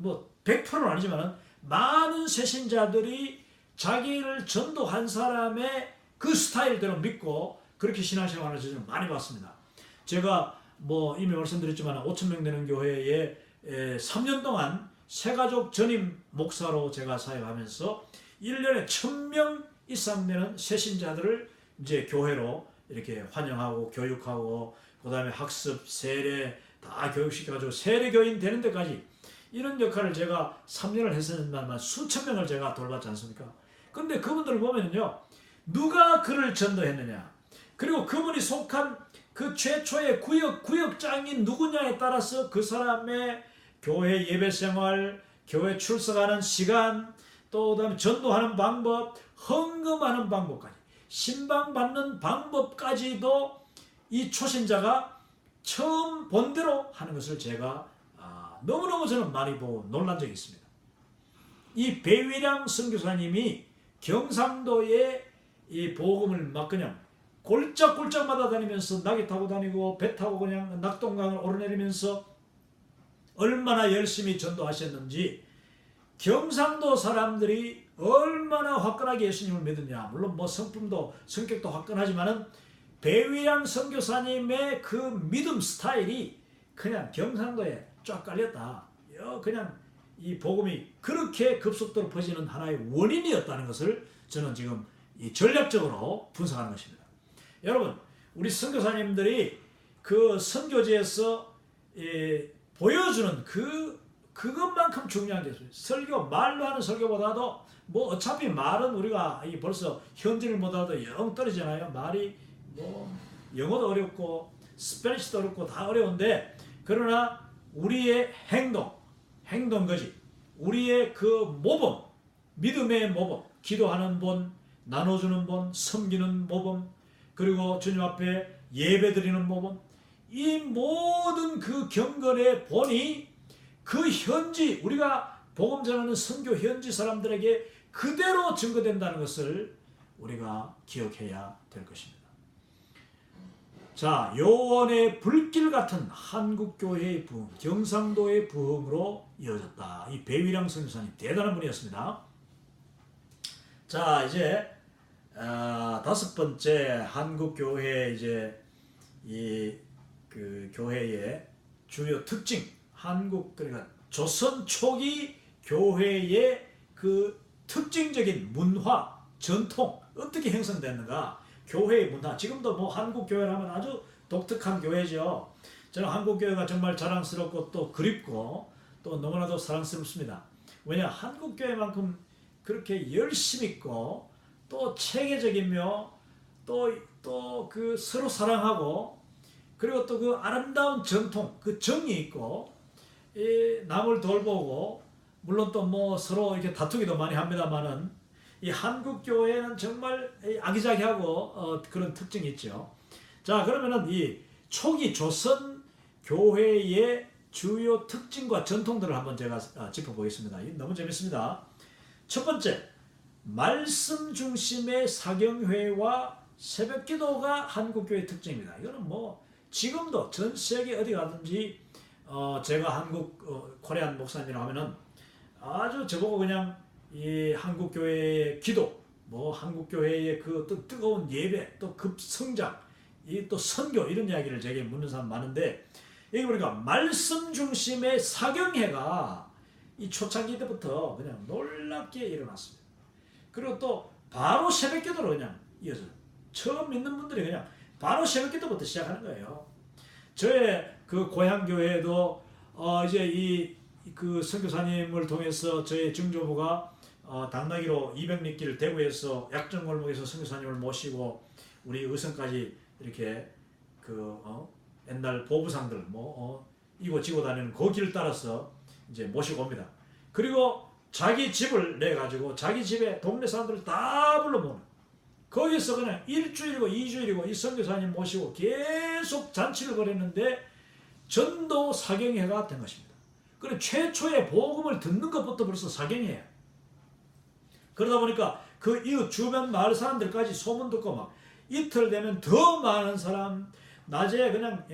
100%는 아니지만 많은 새신자들이 자기를 전도한 사람의 그 스타일대로 믿고 그렇게 신앙생활을 저는 많이 봤습니다. 제가 이미 말씀드렸지만 5,000명 되는 교회에 3년 동안 새가족 전임 목사로 제가 사역하면서 1년에 1,000명 이상 되는 새신자들을 이제 교회로 이렇게 환영하고 교육하고 그다음에 학습, 세례 다 교육시켜가지고 세례교인 되는 데까지 이런 역할을 제가 3년을 했었는데만 수천 명을 제가 돌봤지 않습니까? 그런데 그분들을 보면요 누가 그를 전도했느냐 그리고 그분이 속한 그 최초의 구역장이 누구냐에 따라서 그 사람의 교회 예배생활, 교회 출석하는 시간, 또 그다음에 전도하는 방법, 헌금하는 방법까지, 신방받는 방법까지도 이 초신자가 처음 본 대로 하는 것을 제가 너무너무 저는 많이 보고 놀란 적이 있습니다. 이 배위량 선교사님이 경상도에 이 복음을 막 그냥 골짝골짝마다 다니면서 낙이 타고 다니고 배 타고 그냥 낙동강을 오르내리면서 얼마나 열심히 전도하셨는지 경상도 사람들이 얼마나 화끈하게 예수님을 믿느냐 물론 성품도 성격도 화끈하지만은 배위량 선교사님의 그 믿음 스타일이 그냥 경상도에 쫙 깔렸다. 그냥 이 복음이 그렇게 급속도로 퍼지는 하나의 원인이었다는 것을 저는 지금 이 전략적으로 분석하는 것입니다. 여러분, 우리 선교사님들이 그 선교지에서 보여주는 그것만큼 중요한 게 있어요. 설교, 말로 하는 설교보다도 어차피 말은 우리가 벌써 현지를 못하도 영 떨어지잖아요. 말이 영어도 어렵고 스페니쉬도 어렵고 다 어려운데 그러나 우리의 행동거지 우리의 그 모범 믿음의 모범 기도하는 분 나눠주는 본, 섬기는 모범, 그리고 주님 앞에 예배드리는 모범, 이 모든 그 경건의 본이 그 현지, 우리가 복음 전하는 선교 현지 사람들에게 그대로 증거된다는 것을 우리가 기억해야 될 것입니다. 자, 요원의 불길 같은 한국교회의 부흥, 경상도의 부흥으로 이어졌다. 이 배위량 선교사님 대단한 분이었습니다. 자, 이제 다섯 번째 한국교회 이제 이 그 교회의 주요 특징, 한국 그러니까 조선 초기 교회의 그 특징적인 문화, 전통 어떻게 형성됐는가? 교회의 문화, 지금도 뭐 한국 교회라면 아주 독특한 교회죠. 저는 한국 교회가 정말 자랑스럽고 또 그립고 또 너무나도 사랑스럽습니다. 왜냐, 한국 교회만큼 그렇게 열심 있고 또 체계적이며 또 그 서로 사랑하고 그리고 또 그 아름다운 전통, 그 정이 있고 이 남을 돌보고 물론 또 뭐 서로 이렇게 다투기도 많이 합니다만은 이 한국 교회는 정말 아기자기하고 그런 특징이 있죠. 자, 그러면은 이 초기 조선 교회의 주요 특징과 전통들을 한번 제가 짚어보겠습니다. 이 너무 재밌습니다. 첫 번째, 말씀 중심의 사경회와 새벽기도가 한국교회 특징입니다. 이거는 뭐 지금도 전 세계 어디 가든지 제가 한국 코리안 목사님이라고 하면은 아주 저보고 그냥 이 한국교회의 기도, 뭐 한국교회의 그 또 뜨거운 예배, 또 급성장, 이 또 선교 이런 이야기를 제게 묻는 사람 많은데 여기 보니까 말씀 중심의 사경회가 이 초창기 때부터 그냥 놀랍게 일어났습니다. 그리고 또 바로 새벽기도로 그냥 이어져요. 처음 믿는 분들이 그냥 바로 새벽기도부터 시작하는 거예요. 저의 그 고향 교회도 이제 이 그 선교사님을 통해서 저희 증조부가 당나귀로 200리길 대구에서 약정골목에서 선교사님을 모시고 우리 의성까지 이렇게 그 옛날 보부상들 이고 지고 다니는 그 길을 따라서 이제 모시고 옵니다. 그리고 자기 집을 내 가지고 자기 집에 동네 사람들을 다 불러 모으는, 거기서 그냥 일주일이고 2주일이고 이 선교사님 모시고 계속 잔치를 벌였는데 전도 사경회가 된 것입니다. 그래 최초의 복음을 듣는 것부터 벌써 사경회예요. 그러다 보니까 그 이웃 주변 마을 사람들까지 소문 듣고 막 이틀 되면 더 많은 사람, 낮에 그냥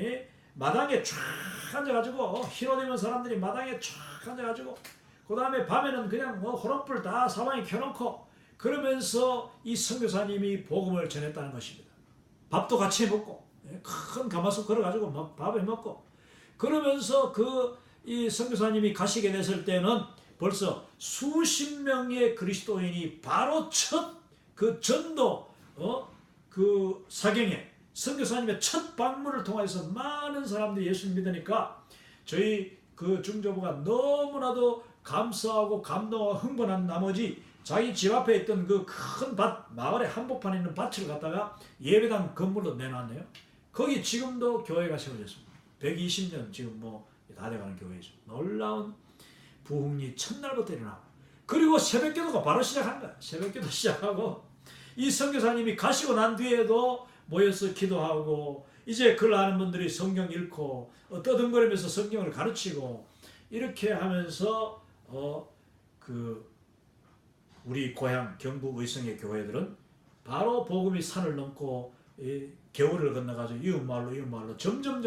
마당에 쫙 앉아가지고 희로 되면 사람들이 마당에 쫙 앉아가지고 그 다음에 밤에는 그냥 호롱불 다 사방에 켜놓고 그러면서 이 선교사님이 복음을 전했다는 것입니다. 밥도 같이 먹고 큰 가마솥 걸어가지고 막 밥을 먹고 그러면서 이 선교사님이 가시게 됐을 때는 벌써 수십 명의 그리스도인이 바로 첫 그 전도 그 사경에 선교사님의 첫 방문을 통해서 많은 사람들이 예수를 믿으니까 저희 그 중조부가 너무나도 감사하고 감동하고 흥분한 나머지 자기 집 앞에 있던 그 큰 밭, 마을에 한복판에 있는 밭을 갖다가 예배당 건물로 내놨네요. 거기 지금도 교회가 세워졌습니다. 120년 지금 뭐 다 돼가는 교회죠. 놀라운 부흥이 첫날부터 일어나고 그리고 새벽기도가 바로 시작한 거야. 새벽기도 시작하고 이 선교사님이 가시고 난 뒤에도 모여서 기도하고 이제 글 아는 분들이 성경 읽고 떠듬거리면서 성경을 가르치고 이렇게 하면서 우리 고향 경북 의성의 교회들은 바로 복음이 산을 넘고 겨울을 건너가지고 이웃마을로 점점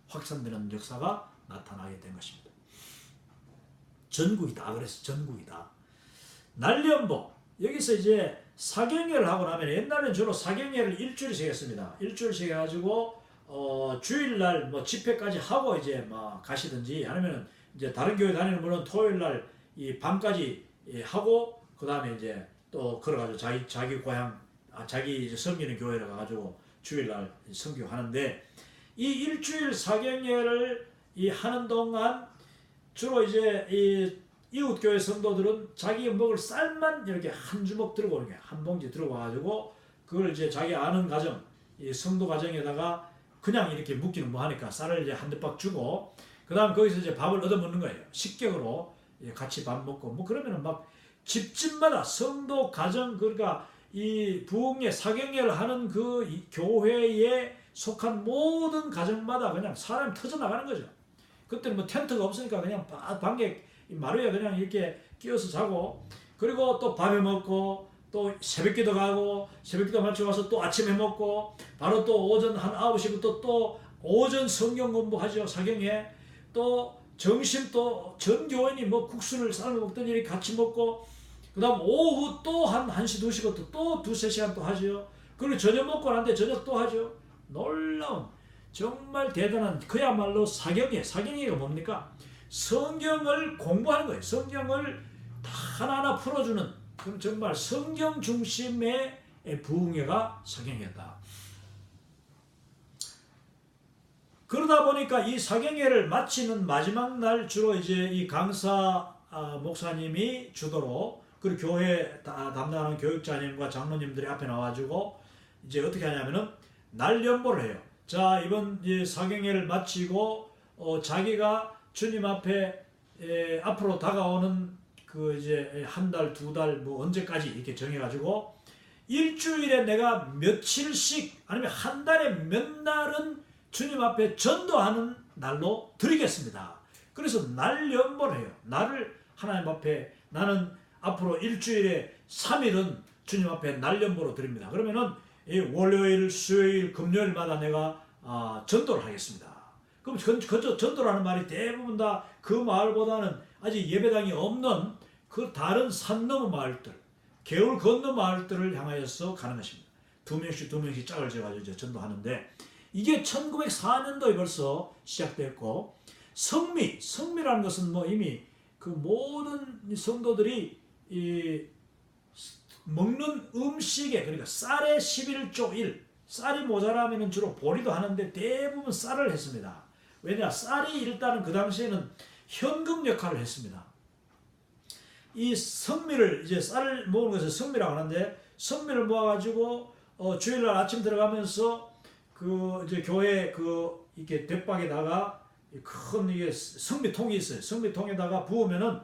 확산되는 역사가 나타나게 된 것입니다. 전국이다. 그래서 전국이다. 날연복 여기서 이제 사경회를 하고 나면 옛날에는 주로 사경회를 일주일씩 했습니다. 일주일씩 해가지고 주일날 뭐 집회까지 하고 이제 막 가시든지 아니면 이제 다른 교회 다니는 분은 토요일날 이 밤까지 하고 그 다음에 이제 또 걸어가지고 자기 고향 자기 이제 섬기는 교회를 가가지고 주일날 선교하는데 이 일주일 사경회를 하는 동안 주로 이제 이 이웃교회 성도들은 자기 먹을 쌀만 이렇게 한 주먹 들고 오는 거야. 한 봉지 들고 와가지고 그걸 이제 자기 아는 가정, 이 성도 가정에다가 그냥 이렇게 묵기는 뭐 하니까 쌀을 이제 한 대박 주고 그 다음 거기서 이제 밥을 얻어 먹는 거예요. 식객으로 같이 밥 먹고 뭐 그러면은 막 집집마다 성도 가정 그러니까 이 부흥회 사경회를 하는 그 교회에 속한 모든 가정마다 그냥 사람이 터져 나가는 거죠. 그때는 뭐 텐트가 없으니까 그냥 방에 마루에 그냥 이렇게 끼어서 자고, 그리고 또 밤에 먹고 또 새벽기도 가고, 새벽기도 마치고 와서 또 아침에 먹고, 바로 또 오전 한 9시부터 또 오전 성경 공부하죠. 사경회. 또 점심 또 전 교인이 뭐 국수를 삶아 먹던 일이 같이 먹고, 그 다음 오후 또 한 1시 2시부터 또 2-3시간 또 하죠. 그리고 저녁 먹고 나는데 저녁 또 하죠. 놀라운 정말 대단한 그야말로 사경회가 뭡니까? 성경을 공부하는 거예요. 성경을 다 하나하나 풀어주는, 그럼 정말 성경 중심의 부흥회가 사경회다. 그러다 보니까 이 사경회를 마치는 마지막 날 주로 이제 이 강사 목사님이 주도로, 그리고 교회 담당하는 교육자님과 장로님들이 앞에 나와가지고 이제 어떻게 하냐면은 날연보를 해요. 자, 이번 사경회를 마치고 자기가 주님 앞에 앞으로 다가오는 그 이제 한 달, 2달 뭐 언제까지 이렇게 정해가지고 일주일에 내가 며칠씩 아니면 한 달에 몇 날은 주님 앞에 전도하는 날로 드리겠습니다. 그래서 날연보를 해요. 날을 하나님 앞에, 나는 앞으로 일주일에 3일은 주님 앞에 날연보로 드립니다. 그러면은 월요일, 수요일, 금요일마다 내가 전도를 하겠습니다. 그럼 전도라는 말이 대부분 다 그 마을보다는 아직 예배당이 없는 그 다른 산 너머 마을들, 개울 건너 마을들을 향하여서 가는 것입니다. 2명씩 짝을 지어가지고 전도하는데, 이게 1904년도에 벌써 시작됐고, 성미라는 것은 뭐 이미 그 모든 성도들이 이 먹는 음식에, 그러니까 쌀의 11조 1, 쌀이 모자라면 주로 보리도 하는데 대부분 쌀을 했습니다. 왜냐, 쌀이 일단은 그 당시에는 현금 역할을 했습니다. 이 성미를, 이제 쌀을 모으는 것을 성미라고 하는데, 성미를 모아가지고 주일날 아침 들어가면서 그 이제 교회 그 이렇게 대박에다가 큰 이게 성미통이 있어요. 성미통에다가 부으면은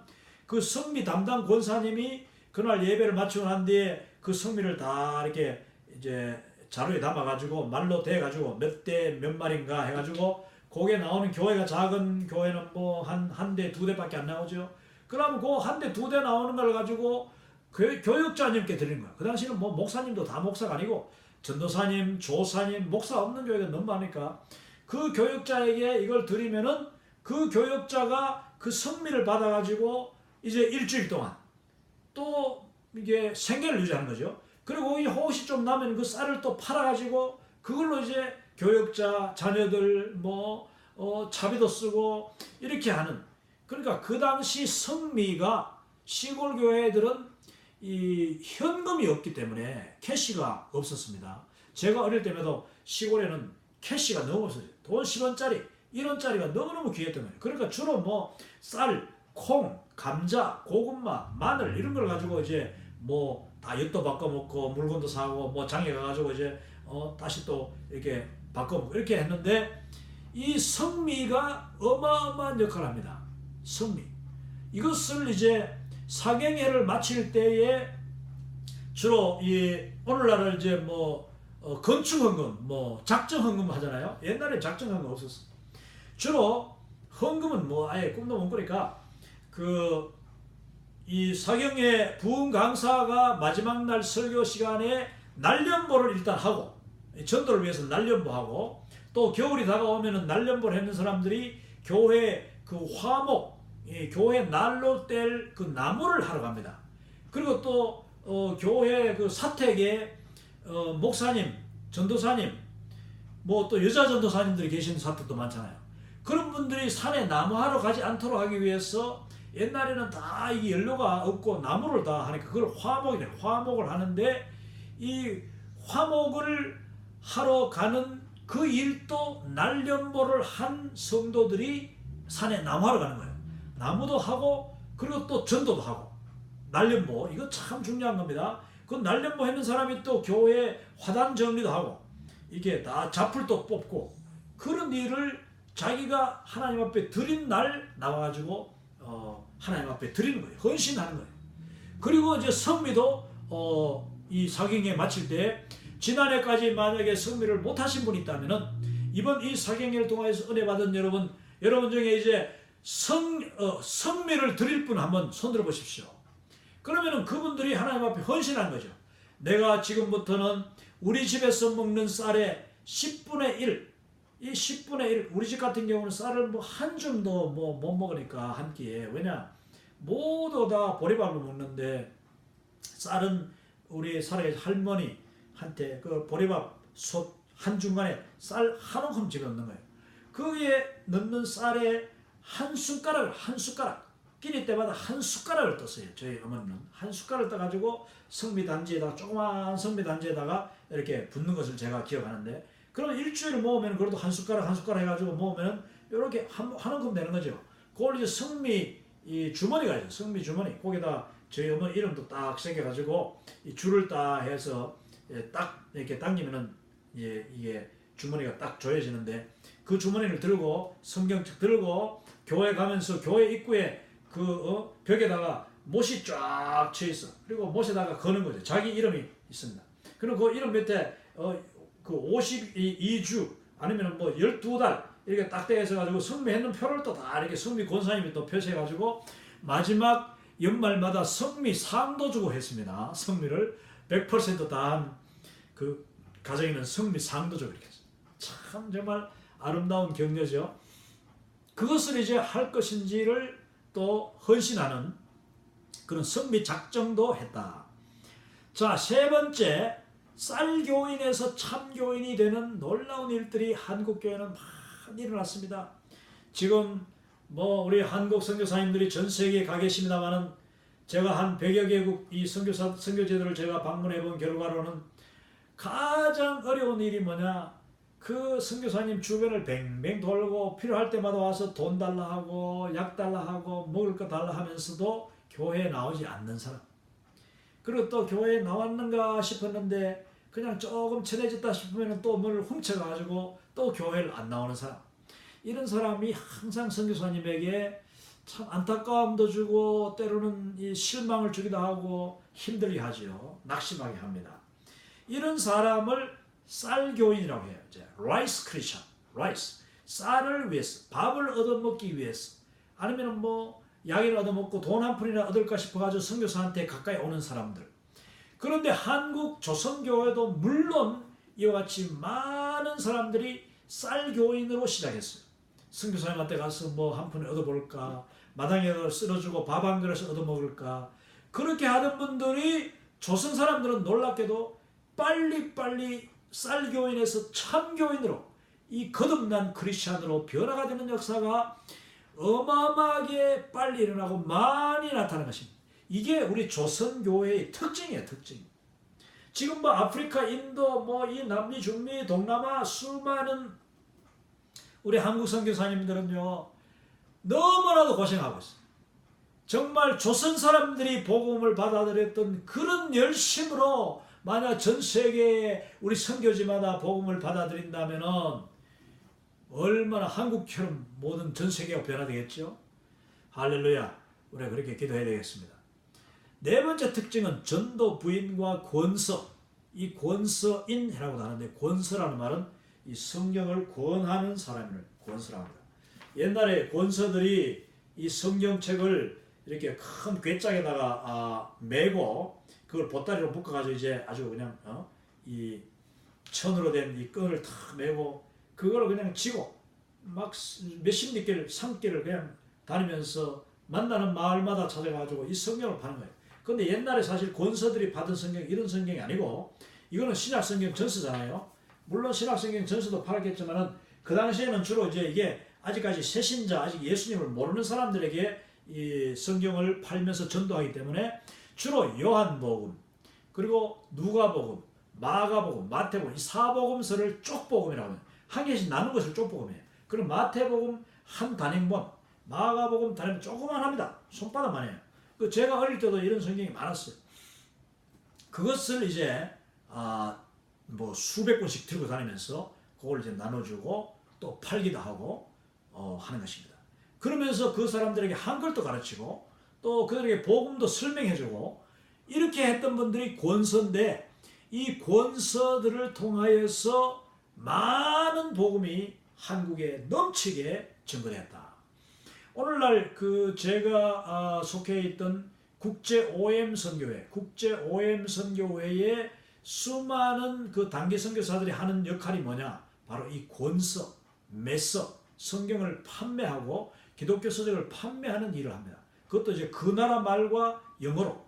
그 성미 담당 권사님이 그날 예배를 마치고 난 뒤에 그 성미를 다 이렇게 이제 자루에 담아가지고 말로 대가지고 몇 대 몇 마리인가 해가지고, 거기에 나오는 교회가 작은 교회는 뭐 한 대, 2대밖에 안 나오죠. 그럼 그 한 대, 2대 나오는 걸 가지고 교육자님께 드리는 거야. 그 당시는 뭐 목사님도 다 목사가 아니고 전도사님, 조사님, 목사 없는 교회가 너무 많으니까 그 교육자에게 이걸 드리면은 그 교육자가 그 성미를 받아가지고 이제 일주일 동안 또 이게 생계를 유지하는 거죠. 그리고 이 혹시 좀 나면 그 쌀을 또 팔아가지고 그걸로 이제 교육자 자녀들 뭐 차비도 쓰고 이렇게 하는. 그러니까 그 당시 성미가, 시골 교회들은 이 현금이 없기 때문에 캐시가 없었습니다. 제가 어릴 때에도 시골에는 캐시가 너무 없었어요. 돈 10원짜리, 1원짜리가 너무너무 귀했던 거예요. 그러니까 주로 뭐 쌀, 콩, 감자, 고구마, 마늘 이런 걸 가지고 이제 뭐 다 엿도 바꿔 먹고 물건도 사고 뭐 장에 가가지고 이제 다시 또 이렇게 바꿔 먹고 이렇게 했는데, 이 성미가 어마어마한 역할을 합니다. 성미. 이것을 이제 사경회를 마칠 때에 주로 이 오늘날은 이제 뭐 건축 헌금, 뭐 작정 헌금 하잖아요. 옛날에 작정 헌금 없었어. 주로 헌금은 뭐 아예 꿈도 못 꾸니까 그 이 사경회 부흥 강사가 마지막 날 설교 시간에 날연보를 일단 하고, 전도를 위해서 날연보하고, 또 겨울이 다가오면은 날연보를 했는 사람들이 교회 그 화목, 교회 난로 뗄 그 나무를 하러 갑니다. 그리고 또 교회 그 사택에 목사님, 전도사님, 뭐 또 여자 전도사님들이 계시는 사택도 많잖아요. 그런 분들이 산에 나무하러 가지 않도록 하기 위해서 옛날에는 다 이게 연료가 없고 나무를 다 하니까 그걸 화목을 하는데, 이 화목을 하러 가는 그 일도 날연보를 한 성도들이 산에 나무하러 가는 거예요. 나무도 하고 그리고 또 전도도 하고. 날연보, 이거 참 중요한 겁니다. 그 날연보 했는 사람이 또 교회 화단 정리도 하고 이게 다 자풀도 뽑고, 그런 일을 자기가 하나님 앞에 드린 날 나와가지고 하나님 앞에 드리는 거예요. 헌신하는 거예요. 그리고 이제 성미도 이 사경에 마칠 때 지난해까지 만약에 성미를 못하신 분이 있다면은 이번 이 사경회를 통해서 은혜 받은 여러분 중에 이제 성미를 드릴 분 한번 손들어 보십시오. 그러면은 그분들이 하나님 앞에 헌신한 거죠. 내가 지금부터는 우리 집에서 먹는 쌀의 10분의 1, 이 10분의 1, 우리 집 같은 경우는 쌀을 뭐 한 줌도 뭐 못 먹으니까 한 끼에. 왜냐? 모두 다 보리밥을 먹는데 쌀은 우리 살아계 할머니한테 그 보리밥 솥 한 중간에 쌀 한 움큼 집어넣는 거예요. 거기에 넣는 쌀에 한 숟가락 끼니 때마다 한 숟가락을 떴어요. 저희 어머니는 한 숟가락을 떠가지고 성미단지에다가 조그만 성미단지에다가 이렇게 붓는 것을 제가 기억하는데, 그러면 일주일 모으면 그래도 한 숟가락 해가지고 모으면 이렇게 한 움큼 되는 거죠. 그걸 이제 성미 이 주머니가 있어요. 성미 주머니. 거기다 저희 어머니 이름도 딱 새겨가지고 이 줄을 딱 해서 딱 이렇게 당기면은 이게 주머니가 딱 조여지는데, 그 주머니를 들고 성경책 들고 교회 가면서 교회 입구에 그 벽에다가 못이 쫙 쳐 있어. 그리고 못에다가 거는 거죠. 자기 이름이 있습니다. 그리고 그 이름 밑에 그 52주 아니면 뭐 12달 이렇게 딱 떼서 가지고 성미했는 표를 또 다 이렇게 성미 권사님이 또 표시해 가지고 마지막 연말마다 성미 상도 주고 했습니다. 성미를 100% 다 한 그 가정에는 성미 상도 주고 이렇게 했습니다. 참 정말 아름다운 격려죠. 그것을 이제 할 것인지를 또 헌신하는 그런 성미 작정도 했다. 자, 세 번째, 쌀교인에서 참교인이 되는 놀라운 일들이 한국 교회는 많이 일어났습니다. 지금 뭐 우리 한국 선교사님들이 전 세계에 가 계십니다만은 제가 한 100여 개국 이 선교제들을 제가 방문해 본 결과로는 가장 어려운 일이 뭐냐? 그 선교사님 주변을 뱅뱅 돌고 필요할 때마다 와서 돈 달라 하고 약 달라 하고 먹을 거 달라 하면서도 교회에 나오지 않는 사람. 그리고 또 교회에 나왔는가 싶었는데 그냥 조금 친해졌다 싶으면 또 뭘 훔쳐가지고 또 교회를 안 나오는 사람. 이런 사람이 항상 선교사님에게 참 안타까움도 주고 때로는 이 실망을 주기도 하고 힘들게 하죠. 낙심하게 합니다. 이런 사람을 쌀교인이라고 해요. 이제 라이스 크리스천, 라이스. 쌀을 위해서, 밥을 얻어먹기 위해서, 아니면 뭐 약을 얻어먹고 돈 한 푼이나 얻을까 싶어가지고 선교사한테 가까이 오는 사람들. 그런데 한국 조선교회도 물론 이와 같이 많은 사람들이 쌀교인으로 시작했어요. 선교사님한테 가서 뭐 한 푼을 얻어볼까, 마당에 쓸어주고 밥 한 그릇을 얻어먹을까. 그렇게 하던 분들이 조선 사람들은 놀랍게도 빨리빨리 쌀교인에서 참교인으로 이 거듭난 크리스찬으로 변화가 되는 역사가 어마어마하게 빨리 일어나고 많이 나타나는 것입니다. 이게 우리 조선교회의 특징이에요. 특징. 지금 뭐 아프리카, 인도, 뭐 이 남미, 중미, 동남아 수많은 우리 한국 선교사님들은요 너무나도 고생하고 있어요. 정말 조선 사람들이 복음을 받아들였던 그런 열심으로 만약 전 세계에 우리 선교지마다 복음을 받아들인다면은 얼마나 한국처럼 모든 전 세계가 변화되겠죠? 할렐루야. 우리가 그렇게 기도해야 되겠습니다. 네 번째 특징은 전도 부인과 권서. 이 권서인이라고도 하는데 권서라는 말은 이 성경을 권하는 사람을 권서라고 합니다. 옛날에 권서들이 이 성경책을 이렇게 큰 궤짝에다가 메고 그걸 보따리로 묶어가지고 이제 아주 그냥 이 천으로 된 이 끈을 탁 메고 그걸 그냥 쥐고 막 몇십 길, 산길을 그냥 다니면서 만나는 마을마다 찾아가지고 이 성경을 파는 거예요. 근데 옛날에 사실 권서들이 받은 성경 이런 성경이 아니고 이거는 신약 성경 전서잖아요. 물론 신약 성경 전서도 팔았겠지만은 그 당시에는 주로 이제 이게 아직까지 새신자 아직 예수님을 모르는 사람들에게 이 성경을 팔면서 전도하기 때문에 주로 요한복음 그리고 누가복음, 마가복음, 마태복음 이 사복음서를 쪽복음이라고 해요. 한 개씩 나눈 것을 쪽복음이에요. 그럼 마태복음 한 단행본, 마가복음 단행본 조그만합니다. 손바닥만 해요. 제가 어릴 때도 이런 성경이 많았어요. 그것을 이제 뭐 수백 권씩 들고 다니면서 그걸 이제 나눠주고 또 팔기도 하고 하는 것입니다. 그러면서 그 사람들에게 한글도 가르치고 또 그들에게 복음도 설명해주고 이렇게 했던 분들이 권서인데 이 권서들을 통하여서 많은 복음이 한국에 넘치게 증거되었다. 오늘날 제가 속해 있던 국제 OM 선교회에 수많은 단기 선교사들이 하는 역할이 뭐냐? 바로 이 권서, 메서, 성경을 판매하고 기독교 서적을 판매하는 일을 합니다. 그것도 이제 그 나라 말과 영어로.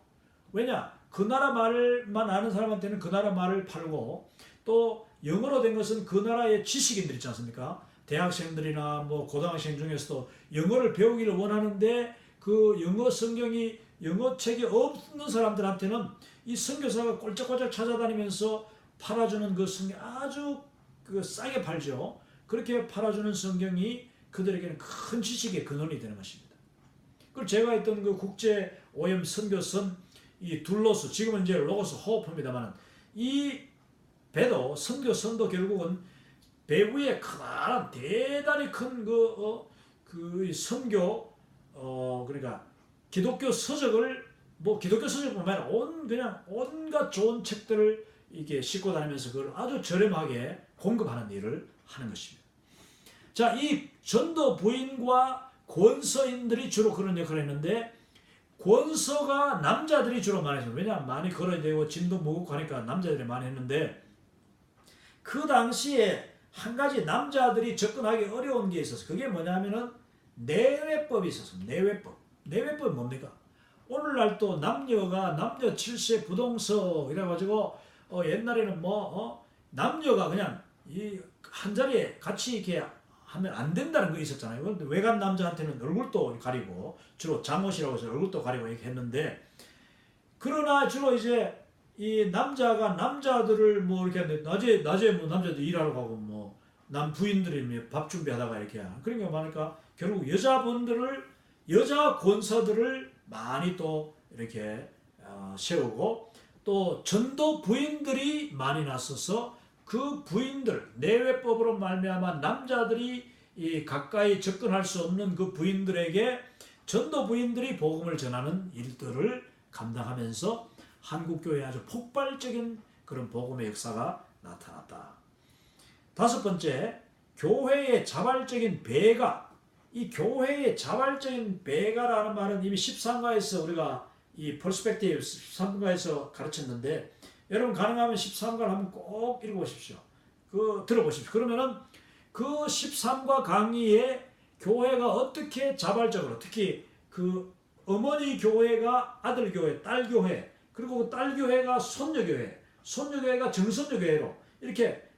왜냐? 그 나라 말만 아는 사람한테는 그 나라 말을 팔고, 또 영어로 된 것은 그 나라의 지식인들 있지 않습니까? 대학생들이나 고등학생 중에서도 영어를 배우기를 원하는데 그 영어 성경이 영어 책이 없는 사람들한테는 이 선교사가 꼴짝꼴짝 찾아다니면서 팔아주는 그 성경 아주 싸게 팔죠. 그렇게 팔아주는 성경이 그들에게는 큰 지식의 근원이 되는 것입니다. 그리고 제가 했던 국제 오염 선교선 이 둘로스, 지금은 이제 로고스 호흡입니다만, 이 배도 선교선도 결국은 배 위에 커다란 대단히 큰 선교 그러니까 기독교 서적을 기독교 서적뿐만 아니라 그냥 온갖 좋은 책들을 이렇게 싣고 다니면서 그걸 아주 저렴하게 공급하는 일을 하는 것입니다. 자, 이 전도 부인과 권서인들이 주로 그런 역할을 했는데, 권서가 남자들이 주로 많이 했어요. 왜냐하면 많이 걸어야 되고 짐도 무겁고 하니까 남자들이 많이 했는데, 그 당시에 한 가지 남자들이 접근하기 어려운 게 있었어요. 그게 뭐냐면은 내외법이 있었어요. 내외법이 뭡니까? 오늘날 또 남녀가 남녀 7세 부동석 이래가지고 옛날에는 남녀가 그냥 이 한 자리에 같이 이렇게 하면 안 된다는 거 있었잖아요. 그런데 외간 남자한테는 얼굴도 가리고, 주로 잠옷이라고 해서 얼굴도 가리고 이렇게 했는데, 그러나 주로 이제 이 남자가 남자들을 이렇게 하는데, 낮에 남자들 일하러 가고 남 부인들이 밥 준비하다가 이렇게 하는 그런 경우가 많으니까 결국 여자 권서들을 많이 또 이렇게 세우고, 또 전도 부인들이 많이 나서서 그 부인들, 내외법으로 말미암아 남자들이 가까이 접근할 수 없는 그 부인들에게 전도 부인들이 복음을 전하는 일들을 감당하면서 한국교회에 아주 폭발적인 그런 복음의 역사가 나타났다. 다섯 번째, 교회의 자발적인 배가. 이 교회의 자발적인 배가라는 말은 이미 13가에서 우리가 이 퍼스펙티브 13가에서 가르쳤는데, 여러분 가능하면 13가를 한번 꼭 읽어보십시오. 들어보십시오. 그러면은 그 13가 강의에 교회가 어떻게 자발적으로, 특히 어머니 교회가 아들 교회, 딸 교회, 그리고 그 딸 교회가 손녀 교회, 손녀 교회가 정손녀 교회로 이렇게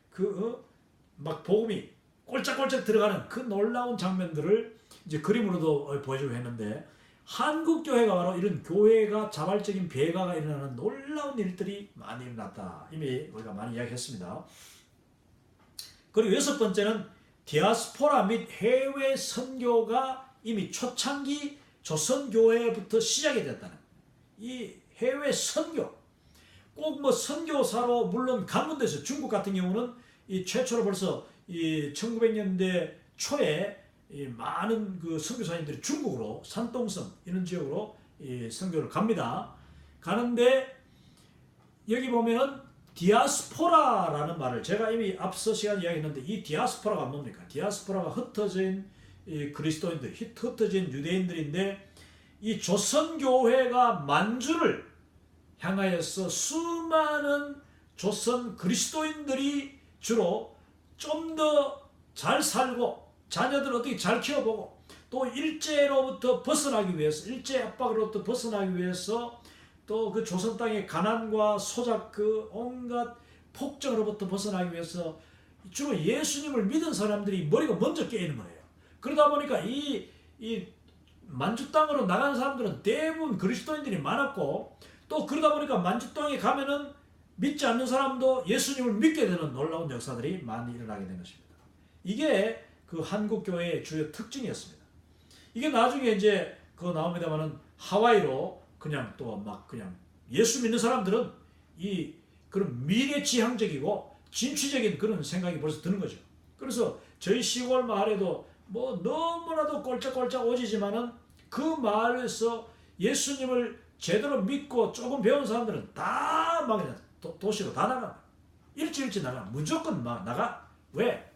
복음이 꼴짝꼴짝 들어가는 그 놀라운 장면들을 이제 그림으로도 보여주고 했는데, 한국 교회가 바로 이런 교회가 자발적인 배가가 일어나는 놀라운 일들이 많이 일어났다. 이미 우리가 많이 이야기했습니다. 그리고 여섯 번째는 디아스포라 및 해외 선교가 이미 초창기 조선교회부터 시작이 됐다는, 이 해외 선교, 꼭 선교사로 물론 강문돼서, 중국 같은 경우는 이 최초로 벌써 이 1900년대 초에 이 많은 선교사님들이 중국으로 산동성 이런 지역으로 이 선교를 갑니다. 가는데 여기 보면은 디아스포라라는 말을 제가 이미 앞서 시간에 이야기했는데, 이 디아스포라가 뭡니까? 디아스포라가 흩어진 이 그리스도인들, 흩어진 유대인들인데, 이 조선교회가 만주를 향하여서 수많은 조선 그리스도인들이 주로 좀 더 잘 살고 자녀들을 어떻게 잘 키워보고, 또 일제로부터 벗어나기 위해서, 일제 압박으로부터 벗어나기 위해서, 또 그 조선 땅의 가난과 소작 온갖 폭정으로부터 벗어나기 위해서 주로 예수님을 믿은 사람들이 머리가 먼저 깨이는 거예요. 그러다 보니까 이 만주 땅으로 나가는 사람들은 대부분 그리스도인들이 많았고, 또 그러다 보니까 만주 땅에 가면은 믿지 않는 사람도 예수님을 믿게 되는 놀라운 역사들이 많이 일어나게 된 것입니다. 이게 한국 교회의 주요 특징이었습니다. 이게 나중에 이제 나옵니다만은 하와이로 그냥 예수 믿는 사람들은 그런 미래지향적이고 진취적인 그런 생각이 벌써 드는 거죠. 그래서 저희 시골 마을에도 너무나도 꼴짝꼴짝 오지지만은 그 마을에서 예수님을 제대로 믿고 조금 배운 사람들은 다 막 도시로 다 나가. 일찍 나가. 무조건 막 나가. 왜?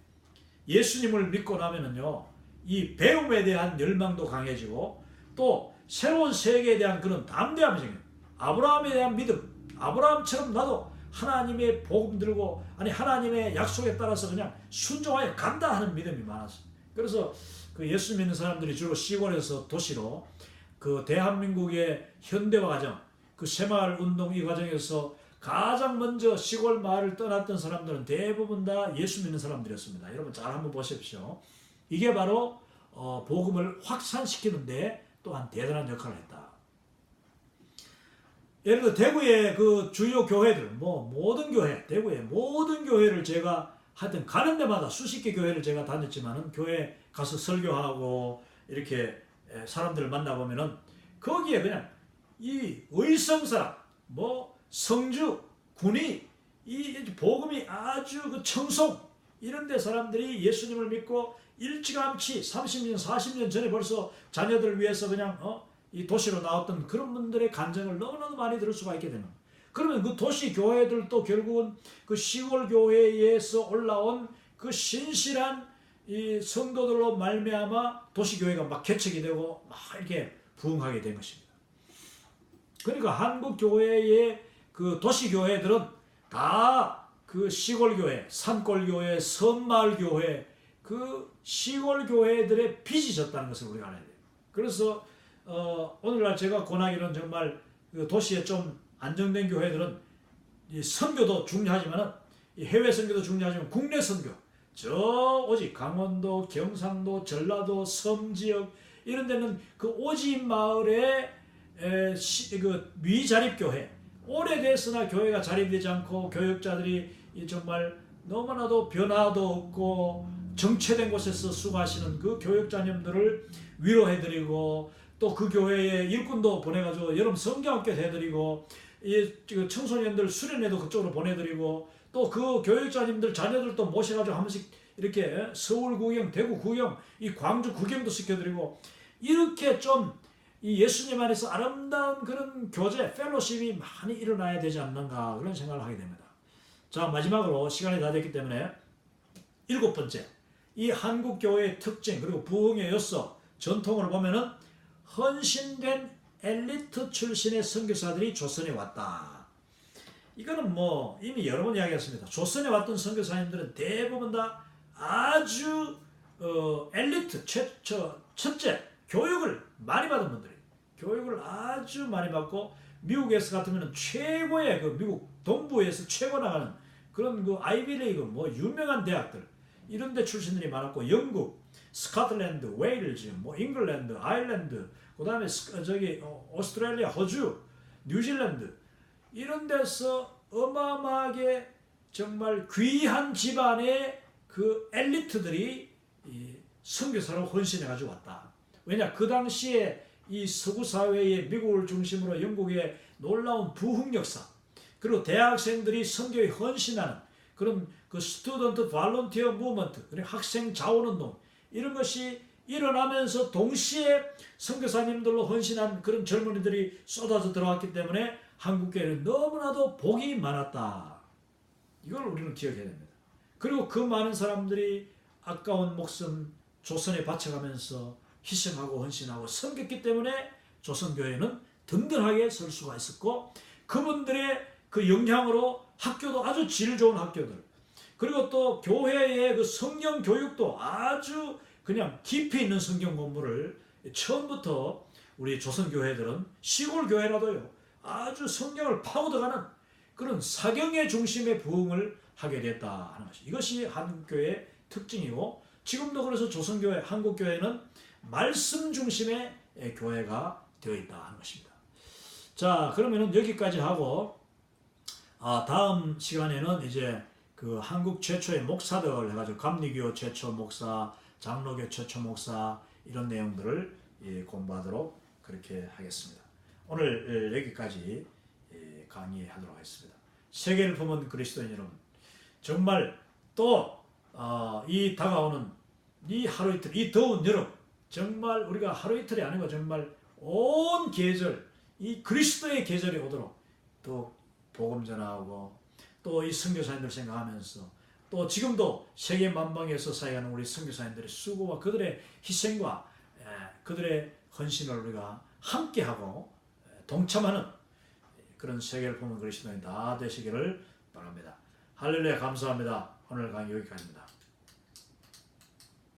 예수님을 믿고 나면은요, 이 배움에 대한 열망도 강해지고 또 새로운 세계에 대한 그런 담대함이 생겨요. 아브라함에 대한 믿음. 아브라함처럼 나도 하나님의 복음 들고 아니 하나님의 약속에 따라서 그냥 순종하여 간다 하는 믿음이 많았어요. 그래서 그 예수 믿는 사람들이 주로 시골에서 도시로 그 대한민국의 현대화 과정, 그 새마을 운동 이 과정에서 가장 먼저 시골 마을을 떠났던 사람들은 대부분 다 예수 믿는 사람들이었습니다. 여러분 잘 한번 보십시오. 이게 바로 복음을 확산시키는데 또한 대단한 역할을 했다. 예를 들어 대구의 그 주요 교회들, 뭐 모든 교회, 대구의 모든 교회를 제가 하여튼 가는 데마다 수십 개 교회를 제가 다녔지만은 교회 가서 설교하고 이렇게 사람들을 만나보면은 거기에 그냥 이 의성사람, 뭐 성주, 군위, 이 복음이 아주 그 청송 이런 데 사람들이 예수님을 믿고 일찌감치 30년, 40년 전에 벌써 자녀들을 위해서 그냥 이 도시로 나왔던 그런 분들의 간증을 너무나도 많이 들을 수가 있게 되는 거예요. 그러면 그 도시 교회들도 결국은 그 시골 교회에서 올라온 그 신실한 이 성도들로 말미암아 도시 교회가 막 개척이 되고 막 이렇게 부흥하게 된 것입니다. 그러니까 한국 교회의 그 도시 교회들은 다 그 시골 교회, 산골 교회, 섬마을 교회, 그 시골 교회들의 빚이 졌다는 것을 우리가 알아야 돼요. 그래서 오늘날 제가 권하기는 정말 그 도시에 좀 안정된 교회들은 이 선교도 중요하지만 이 해외 선교도 중요하지만 국내 선교, 저 오직 강원도, 경상도, 전라도, 섬 지역 이런 데는 그 오지 마을의 그 미자립 교회, 오래됐으나 교회가 자립되지 않고 교역자들이 정말 너무나도 변화도 없고 정체된 곳에서 수고하시는 그 교역자님들을 위로해드리고 또 그 교회에 일꾼도 보내가지고 여름 성경학교 해드리고 이 청소년들 수련회도 그쪽으로 보내드리고 또 그 교역자님들 자녀들도 모셔가지고 한 번씩 이렇게 서울 구경, 대구 구경, 이 광주 구경도 시켜드리고 이렇게 좀 이 예수님 안에서 아름다운 그런 교제, 펠로십이 많이 일어나야 되지 않는가 그런 생각을 하게 됩니다. 자, 마지막으로 시간이 다 됐기 때문에 7번째, 이 한국 교회의 특징 그리고 부흥의 요소, 전통을 보면은 헌신된 엘리트 출신의 선교사들이 조선에 왔다. 이거는 뭐 이미 여러 번 이야기했습니다. 조선에 왔던 선교사님들은 대부분 다 아주 엘리트, 첫째 교육을 많이 받은 분들이 교육을 아주 많이 받고 미국에서 같으면 최고의 그 미국 동부에서 최고 나가는 그런 그 아이비리그 뭐 유명한 대학들 이런 데 출신들이 많았고 영국, 스코틀랜드, 웨일즈, 뭐 잉글랜드, 아일랜드, 그다음에 저기 오스트레일리아, 호주, 뉴질랜드 이런 데서 어마어마하게 정말 귀한 집안의 그 엘리트들이 이 선교사로 헌신해 가지고 왔다. 왜냐 그 당시에 이 서구 사회의 미국을 중심으로 영국의 놀라운 부흥 역사 그리고 대학생들이 선교에 헌신하는 그런 그 스튜던트 발런티어 무브먼트, 학생 자원운동 이런 것이 일어나면서 동시에 선교사님들로 헌신한 그런 젊은이들이 쏟아져 들어왔기 때문에 한국교회는 너무나도 복이 많았다. 이걸 우리는 기억해야 됩니다. 그리고 그 많은 사람들이 아까운 목숨 조선에 바쳐가면서 희생하고 헌신하고 섬겼기 때문에 조선교회는 든든하게 설 수가 있었고 그분들의 그 영향으로 학교도 아주 질 좋은 학교들 그리고 또 교회의 그 성경 교육도 아주 그냥 깊이 있는 성경 공부를 처음부터 우리 조선교회들은 시골 교회라도요 아주 성경을 파고들어가는 그런 사경의 중심의 부흥을 하게 됐다 하는 것이 이것이 한국교회의 특징이고 지금도 그래서 조선교회, 한국교회는 말씀 중심의 교회가 되어 있다 하는 것입니다. 자, 그러면은 여기까지 하고 다음 시간에는 이제 그 한국 최초의 목사들 해가지고 감리교 최초 목사, 장로교 최초 목사 이런 내용들을 공부하도록 그렇게 하겠습니다. 오늘 여기까지 강의하도록 하겠습니다. 세계를 품은 그리스도인 여러분, 정말 또 이 다가오는 이 하루 이틀, 이 더운 여름 정말 우리가 하루 이틀이 아니고 정말 온 계절 이 그리스도의 계절이 오도록 또 복음 전하고 또 이 선교사님들 생각하면서 또 지금도 세계 만방에서 사역하는 우리 선교사님들의 수고와 그들의 희생과 그들의 헌신을 우리가 함께하고 동참하는 그런 세계를 보는 그리스도인이 다 되시기를 바랍니다. 할렐루야 감사합니다. 오늘 강의 여기까지입니다.